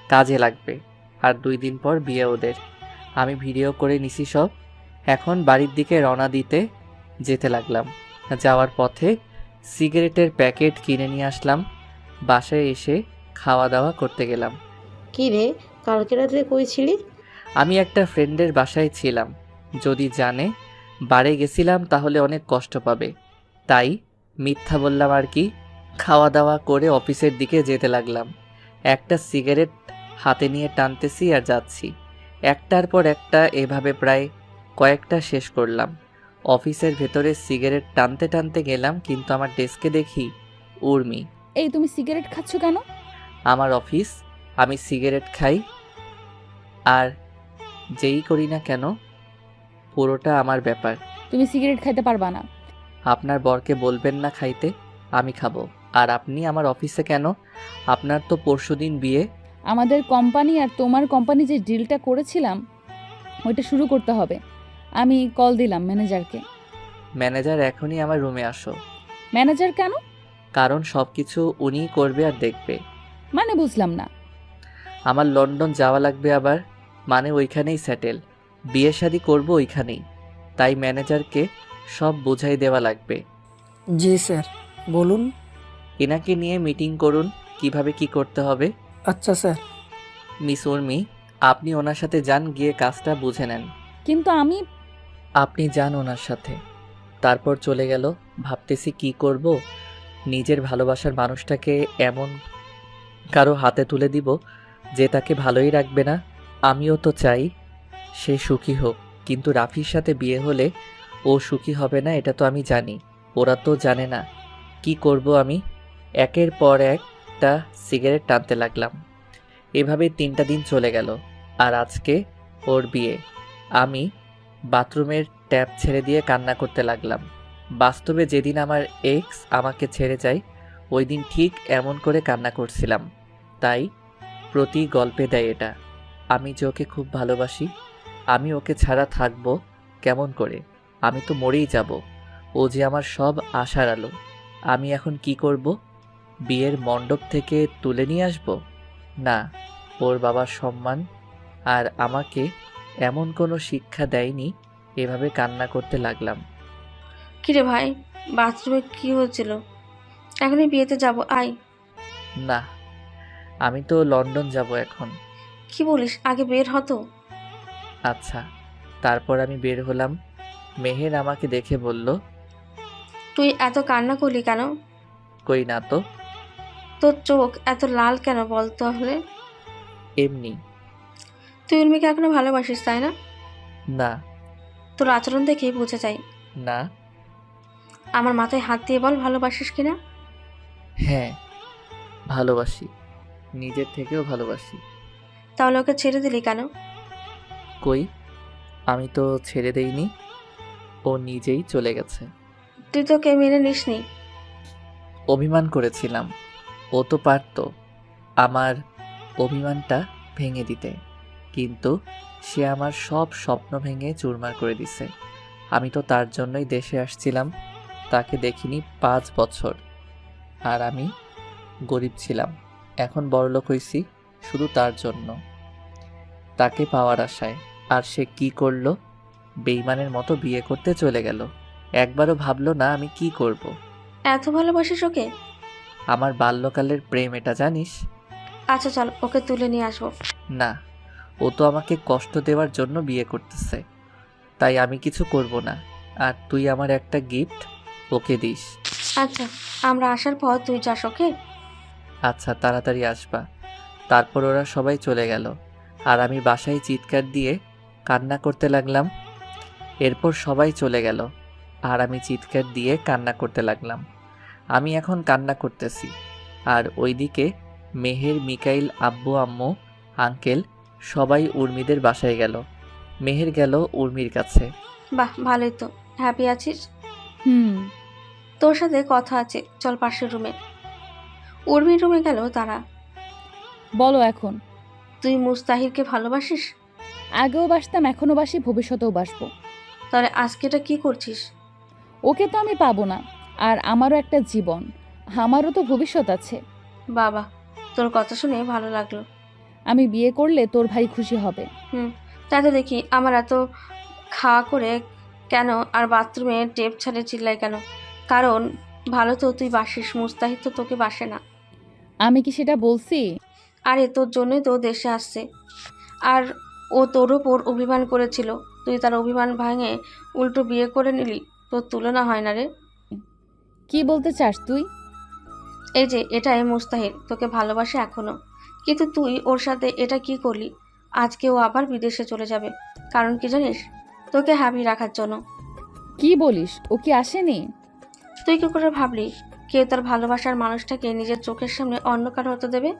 Speaker 1: কাজে লাগবে। আর 2 দিন পর বিয়ে ওদের। আমি ভিডিও করে নিছি সব। এখন বাড়ির দিকে রওনা দিতে যেতে লাগলাম। যাওয়ার পথে সিগারেটের প্যাকেট কিনে নিয়ে আসলাম। বাসায় এসে খাওয়া দাওয়া করতে গেলাম।
Speaker 2: কি রে, কালকে রাতে কই ছিলি?
Speaker 1: আমি একটা ফ্রেন্ডের বাসায় ছিলাম। যদি জানে বাড়ি গেছিলাম তাহলে অনেক কষ্ট পাবে, তাই মিথ্যা বললাম আর কি। খাওয়া দাওয়া করে অফিসের দিকে যেতে লাগলাম। একটা সিগারেট হাতে নিয়ে টানতেছি আর যাচ্ছি। একটার পর একটা এভাবে প্রায় কয়েকটা শেষ করলাম। অফিসের ভেতরে সিগারেট টানতে টানতে গেলাম, কিন্তু আমার ডেস্কে দেখি উর্মি।
Speaker 5: এই তুমি সিগারেট খাচ্ছ কেন?
Speaker 1: আমার অফিস, আমি সিগারেট খাই, আর যেই করি না কেন পুরোটা আমার ব্যাপার।
Speaker 5: তুমি সিগারেট খাইতে পারবা না।
Speaker 1: আপনার বরকে বলবেন না খাইতে, আমি খাবো। আর আপনি আমার অফিসে কেন? আপনার তো পরশুদিন বিয়ে।
Speaker 5: আমাদের কোম্পানি আর তোমার কোম্পানি যে ডিলটা করেছিলাম ওইটা শুরু করতে হবে। আমি কল দিলাম ম্যানেজারকে।
Speaker 1: ম্যানেজার এখনই আমার রুমে আসো।
Speaker 5: ম্যানেজার কেন?
Speaker 1: কারণ সব কিছু উনিই করবে আর দেখবে।
Speaker 5: মানে বুঝলাম না।
Speaker 1: আমার লন্ডন যাওয়া লাগবে আবার, মানে ওইখানেই সেটেল, বিয়ে শাদি করবো ওইখানেই, তাই ম্যানেজারকে সব বোঝাই দেওয়া লাগবে।
Speaker 21: জি স্যার, বলুন।
Speaker 1: এনাকে নিয়ে মিটিং করুন কিভাবে কি করতে হবে।
Speaker 21: আচ্ছা স্যার।
Speaker 1: মিস উর্মি, আপনি ওনার সাথে যান, গিয়ে কাজটা বুঝে নেন।
Speaker 5: কিন্তু
Speaker 1: আপনি যান ওনার সাথে। তারপর চলে গেল। ভাবতেছি কি করব, নিজের ভালোবাসার মানুষটাকে এমন কারো হাতে তুলে দিব যে তাকে ভালোই রাখবে না। আমিও তো চাই সে সুখী হোক, কিন্তু রাফির সাথে বিয়ে হলে ও সুখী হবে না, এটা তো আমি জানি। ওরা তো জানে না। কি করব আমি? একের পর একটা সিগারেট টানতে লাগলাম। এভাবে 3টা দিন চলে গেল। আর আজকে ওর বিয়ে। আমি বাথরুমের ট্যাপ ছেড়ে দিয়ে কান্না করতে লাগলাম। বাস্তবে যেদিন আমার এক্স আমাকে ছেড়ে যায় ওই দিন ঠিক এমন করে কান্না করছিলাম। তাই প্রতি গল্পে দেয় এটা। আমি যে ওকে খুব ভালোবাসি, আমি ওকে ছাড়া থাকবো কেমন করে? আমি তো মরেই যাব। ও যে আমার সব আশার আলো। আমি এখন কি করব? বিয়ের মণ্ডপ থেকে তুলে নিয়ে আসব? না, ওর বাবার সম্মান আর আমাকে এমন কোনো শিক্ষা দেয়নি। এভাবে কান্না করতে লাগলাম।
Speaker 8: কিরে ভাই, বাথরুমে কি হয়েছিল? এখনই বিয়েতে যাব, আয়।
Speaker 1: না, আমি তো লন্ডন যাব এখন।
Speaker 8: কি বলিস, আগে বের হতো।
Speaker 1: আচ্ছা। তারপর আমি বের হলাম। মেহের আমাকে দেখে বলল,
Speaker 8: তুই এত কান্না করলি কেন?
Speaker 1: কই না তো।
Speaker 8: তোর চোখ এত লাল কেন বল তাহলে?
Speaker 1: এমনি।
Speaker 8: তুই উর্মিকে এখনো ভালোবাসিস, তাই না?
Speaker 1: না।
Speaker 8: তোর আচরণ দেখেই বোঝা যায়।
Speaker 1: না।
Speaker 8: আমার মাথায় হাত দিয়ে বল, ভালোবাসিস কিনা?
Speaker 1: হ্যাঁ, ভালোবাসি। নিজের থেকেও ভালোবাসি।
Speaker 8: তাহলে ওকে ছেড়ে দিলি কেন?
Speaker 1: কই, আমি তো ছেড়ে দেইনি। ও নিজেই চলে গেছে।
Speaker 8: তুই তোকে মেনে নিসনি?
Speaker 1: অভিমান করেছিলাম। ও তো পারতো আমার অভিমানটা ভেঙে দিতে, কিন্তু সে আমার সব স্বপ্ন ভেঙে চুরমার করে দিছে। আমি তো তার জন্যই দেশে আসছিলাম। তাকে দেখিনি 5 বছর। আর আমি গরিব ছিলাম, এখন বড়লোক হইছি শুধু তার জন্য, তাকে পাওয়ার আশায়। আর সে কি করলো? বেইমানের মতো বিয়ে করতে চলে গেল। একবারও ভাবলো না আমি কি করব।
Speaker 8: এত ভালোবাসিস ওকে?
Speaker 1: আমার বাল্যকালের প্রেম এটা, জানিস?
Speaker 8: আচ্ছা চল, ওকে তুলে নিয়ে আসবো।
Speaker 1: না, ও তো আমাকে কষ্ট দেওয়ার জন্য বিয়ে করতেছে, তাই আমি কিছু করব না। আর তুই আমার একটা গিফট ওকে দিস।
Speaker 8: আচ্ছা, আমরা আসার পর তুই যাস, ওকে?
Speaker 1: আচ্ছা, তাড়াতাড়ি আসবা। তারপর ওরা সবাই চলে গেল আর আমি বাসায় চিৎকার দিয়ে কান্না করতে লাগলাম। এরপর সবাই চলে গেল আর আমি চিৎকার দিয়ে কান্না করতে লাগলাম। আমি এখন কান্না করতেছি আর ওইদিকে মেহের, মিকাইল, আব্বু, আম্মু, আঙ্কেল সবাই উর্মিদের বাসায় গেল। মেহের গেল উর্মির কাছে।
Speaker 8: বাহ, ভালোই তো। হ্যাপি আছিস?
Speaker 5: হুম।
Speaker 8: তোর সাথে কথা আছে, চল পাশের রুমে। উর্মির রুমে গেল তারা।
Speaker 5: বলো এখন।
Speaker 8: তুই মুস্তাহিরকে ভালোবাসিস?
Speaker 5: আগেও বাসতাম, এখনো বাসি, ভবিষ্যতেও বাসবো।
Speaker 8: তাহলে আজকে এটা কি করছিস?
Speaker 5: ওকে তো আমি পাবো না, আর আমারও একটা জীবন, আমারও তো ভবিষ্যৎ আছে।
Speaker 8: বাবা, তোর কথা শুনে ভালো লাগলো।
Speaker 5: আমি বিয়ে করলে তোর ভাই খুশি হবে।
Speaker 8: তাই তো দেখি। আমার এত খাওয়া করে কেন আর বাথরুমে টেপ ছাড়ে চিল্লাই কেন? কারণ ভালো তো তুই বাসিস, মুস্তাহিদ তো তোকে বাসে না।
Speaker 5: আমি কি সেটা বলছি?
Speaker 8: আরে তোর জন্যই তো দেশে আসছে। আর ও তোর ওপর অভিমান করেছিল, তুই তার অভিমান ভাঙে উল্টো বিয়ে করে নিলি। তোর তুলনা হয় না রে।
Speaker 5: কি বলতে চাস তুই?
Speaker 8: এই যে এটাই মুস্তাহিদ, তোকে ভালোবাসে এখনো, কিন্তু তুই ওর সাথে এটা কি করলি? আজকে ও আবার বিদেশে চলে যাবে। কারণ কি জানিস? তোকে হ্যাপি রাখার জন্য।
Speaker 5: কি বলিস? ও কি আসেনি?
Speaker 8: তুই কি করে ভাবলি কেউ তার ভালোবাসার মানুষটাকে নিজের চোখের সামনে অন্য কারো হতে দেবে?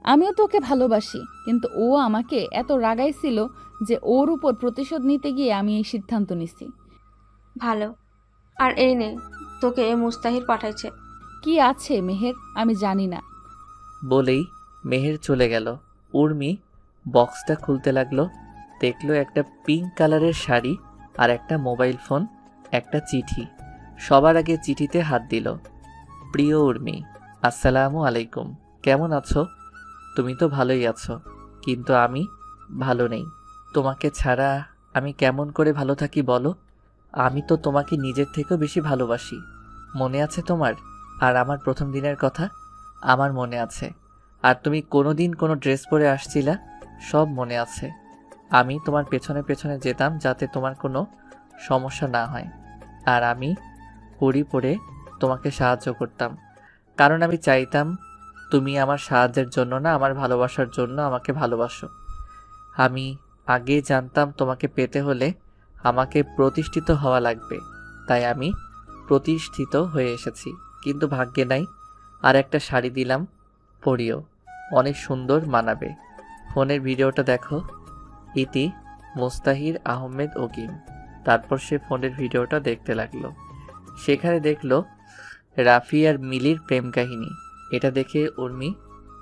Speaker 5: আমিও তোকে ভালোবাসি, কিন্তু ও আমাকে এত রাগাইছিল যে ওর উপর প্রতিশোধ নিতে গিয়ে আমি এই সিদ্ধান্ত নিছি।
Speaker 8: ভালো। আর এই নে, তোকে মুস্তাহির পাঠাইছে।
Speaker 5: কি আছে মেহের আমি জানি না।
Speaker 1: বলেই মেহের চলে গেল। উর্মি বক্সটা খুলতে লাগলো। দেখলো একটা পিঙ্ক কালারের শাড়ি আর একটা মোবাইল ফোন, একটা চিঠি। সবার আগে চিঠিতে হাত দিল। প্রিয় উর্মি, আসসালামু আলাইকুম। কেমন আছো? তুমি তো ভালোই আছো, কিন্তু আমি ভালো নেই। তোমাকে ছাড়া আমি কেমন করে ভালো থাকি বলো? আমি তো তোমাকে নিজের থেকেও বেশি ভালোবাসি। মনে আছে তোমার? আর আমার প্রথম দিনের কথা আমার মনে আছে। আর তুমি কোনোদিন কোনো ড্রেস পরে আসছিলা, সব মনে আছে। আমি তোমার পেছনে পেছনে যেতাম যাতে তোমার কোনো সমস্যা না হয়। আর আমি হুড়ি পরে তোমাকে সাহায্য করতাম, কারণ আমি চাইতাম তুমি আমার সাহায্যের জন্য না, আমার ভালোবাসার জন্য আমাকে ভালোবাসো। আমি আগেই জানতাম তোমাকে পেতে হলে আমাকে প্রতিষ্ঠিত হওয়া লাগবে, তাই আমি প্রতিষ্ঠিত হয়ে এসেছি। কিন্তু ভাগ্যে নাই। আর একটা শাড়ি দিলাম, পরিও, অনেক সুন্দর মানাবে। ফোনের ভিডিওটা দেখো। ইতি মুস্তাহির আহমেদ ওকিম। তারপর সে ফোনের ভিডিওটা দেখতে লাগলো। সেখানে দেখলো রাফি আর মিলির প্রেম কাহিনী। এটা দেখে উর্মি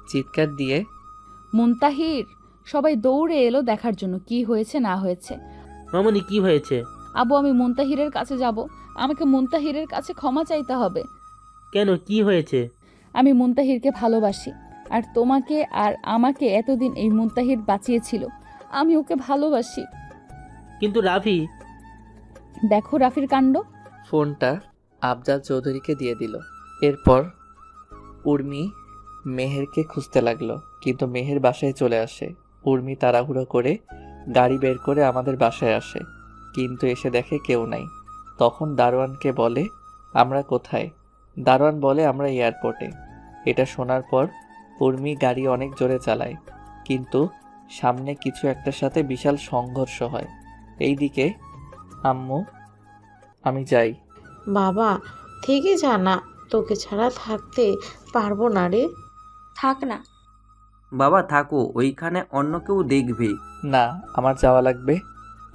Speaker 1: চিৎকার দিয়ে,
Speaker 5: মুনতাহির! সবাই দৌড়ে এলো দেখার জন্য কি হয়েছে না হয়েছে।
Speaker 15: মামনি কি হয়েছে?
Speaker 5: আবু, আমি মুনতাহিরের কাছে যাব। আমাকে মুনতাহিরের কাছে ক্ষমা চাইতে হবে।
Speaker 15: কেন, কি হয়েছে?
Speaker 5: আমি মুনতাহিরকে ভালোবাসি। আর তোমাকে আর আমাকে এতদিন এই মুনতাহির বাঁচিয়েছিল। আমি ওকে ভালোবাসি।
Speaker 15: কিন্তু রাফি,
Speaker 5: দেখো রাফির কাণ্ড।
Speaker 1: ফোনটা আফজাল চৌধুরীকে দিয়ে দিল। এরপর উর্মি মেহেরকে খুঁজতে লাগলো, কিন্তু মেহের বাসায় চলে আসে। উর্মি তাড়াহুড়ো করে গাড়ি বের করে আমাদের বাসায় আসে, কিন্তু এসে দেখে কেউ নাই। তখন দারোয়ানকে বলে আমরা কোথায়। দারোয়ান বলে আমরা এয়ারপোর্টে। এটা শোনার পর উর্মি গাড়ি অনেক জোরে চালায়, কিন্তু সামনে কিছু একটার সাথে বিশাল সংঘর্ষ হয়। এইদিকে আম্মু, আমি যাই।
Speaker 2: বাবা থেকে যা না, তোকে ছাড়া থাকতে পারবো না রে।
Speaker 8: থাক না।
Speaker 17: বাবা থাকো, ওইখানে অন্য কেউ দেখবে।
Speaker 1: না, আমার যাওয়া লাগবে।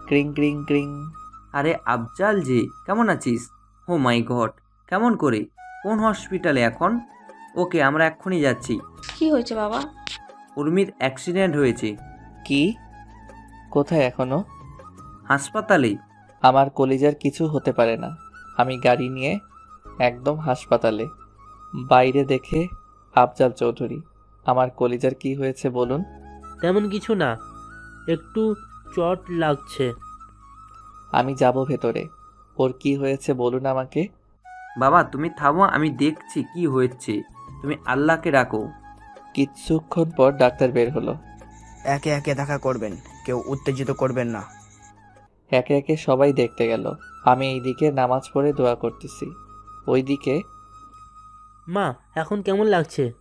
Speaker 1: ক্রিং ক্রিং ক্রিং।
Speaker 17: আরে আফজাল যে, কেমন আছিস? ও মাই গড, কেমন করে? কোন হসপিটালে এখন? ওকে, আমরা এক্ষুনি যাচ্ছি।
Speaker 8: কি হয়েছে বাবা?
Speaker 17: উর্মির অ্যাক্সিডেন্ট হয়েছে।
Speaker 1: কি? কোথায় এখনো?
Speaker 17: হাসপাতালে।
Speaker 1: আমার কলিজার কিছু হতে পারে না। আমি গাড়ি নিয়ে একদম হাসপাতালে। বাইরে দেখে আফজাল চৌধুরী, আমার কলিজার কি হয়েছে বলুন?
Speaker 15: তেমন কিছু না, একটু চট লাগছে।
Speaker 1: আমি যাব ভেতরে। ওর কি হয়েছে বলুন আমাকে।
Speaker 17: বাবা তুমি থামো, আমি দেখছি কি হয়েছে। তুমি আল্লাহকে ডাকো।
Speaker 1: কিছুক্ষণ পর ডাক্তার বের হলো।
Speaker 10: একে একে দেখা করবেন, কেউ উত্তেজিত করবেন না।
Speaker 1: একে একে সবাই দেখতে গেল। আমি এইদিকে নামাজ পড়ে দোয়া করতেছি, ওইদিকে
Speaker 15: মা, এখন কেমন লাগছে?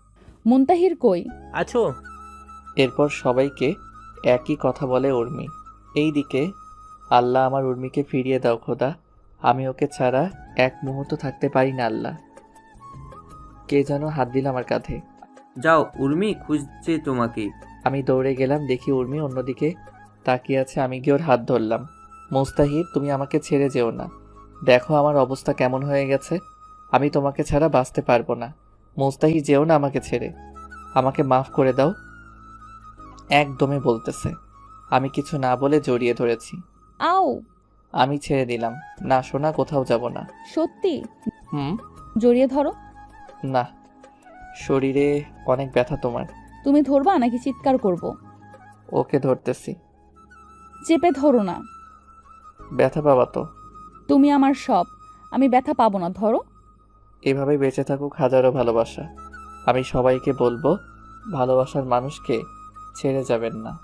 Speaker 5: মুনতাহির কই?
Speaker 15: আছো?
Speaker 1: এরপর সবাইকে একই কথা বলে উর্মি। এইদিকে আল্লাহ আমার উর্মিকে ফিরিয়ে দাও খোদা, আমি ওকে ছাড়া এক মুহূর্ত থাকতে পারি না আল্লাহ। কে যেন হাত দিল আমার কাঁধে।
Speaker 17: যাও, উর্মি খুঁজছে তোমাকে।
Speaker 1: আমি দৌড়ে গেলাম, দেখি উর্মি অন্যদিকে তাকিয়ে আছে। আমি গিয়ে ওর হাত ধরলাম। মুস্তাহিদ, তুমি আমাকে ছেড়ে যেও না। দেখো আমার অবস্থা কেমন হয়ে গেছে। আমি তোমাকে ছাড়া বাঁচতে পারবো না। মুস্তাহিদ, যেও না আমাকে ছেড়ে। আমাকে মাফ করে দাও। একদমই বলতেছে। আমি কিছু না বলে জড়িয়ে ধরেছি।
Speaker 5: আও!
Speaker 1: আমি ছেড়ে দিলাম। না সোনা, কোথাও যাব না।
Speaker 5: সত্যি?
Speaker 1: হুম।
Speaker 5: জড়িয়ে ধরো।
Speaker 1: না, শরীরে অনেক ব্যথা তোমার।
Speaker 5: তুমি ধরবা নাকি চিৎকার করব?
Speaker 1: ওকে ধরতেছি।
Speaker 5: চেপে ধরো না।
Speaker 1: ব্যথা পাবা তো।
Speaker 5: তুমি আমার সব, আমি ব্যথা পাবো না, ধরো।
Speaker 1: এভাবেই বেঁচে থাকুক হাজারো ভালোবাসা। আমি সবাইকে বলবো, ভালোবাসার মানুষকে ছেড়ে যাবেন না।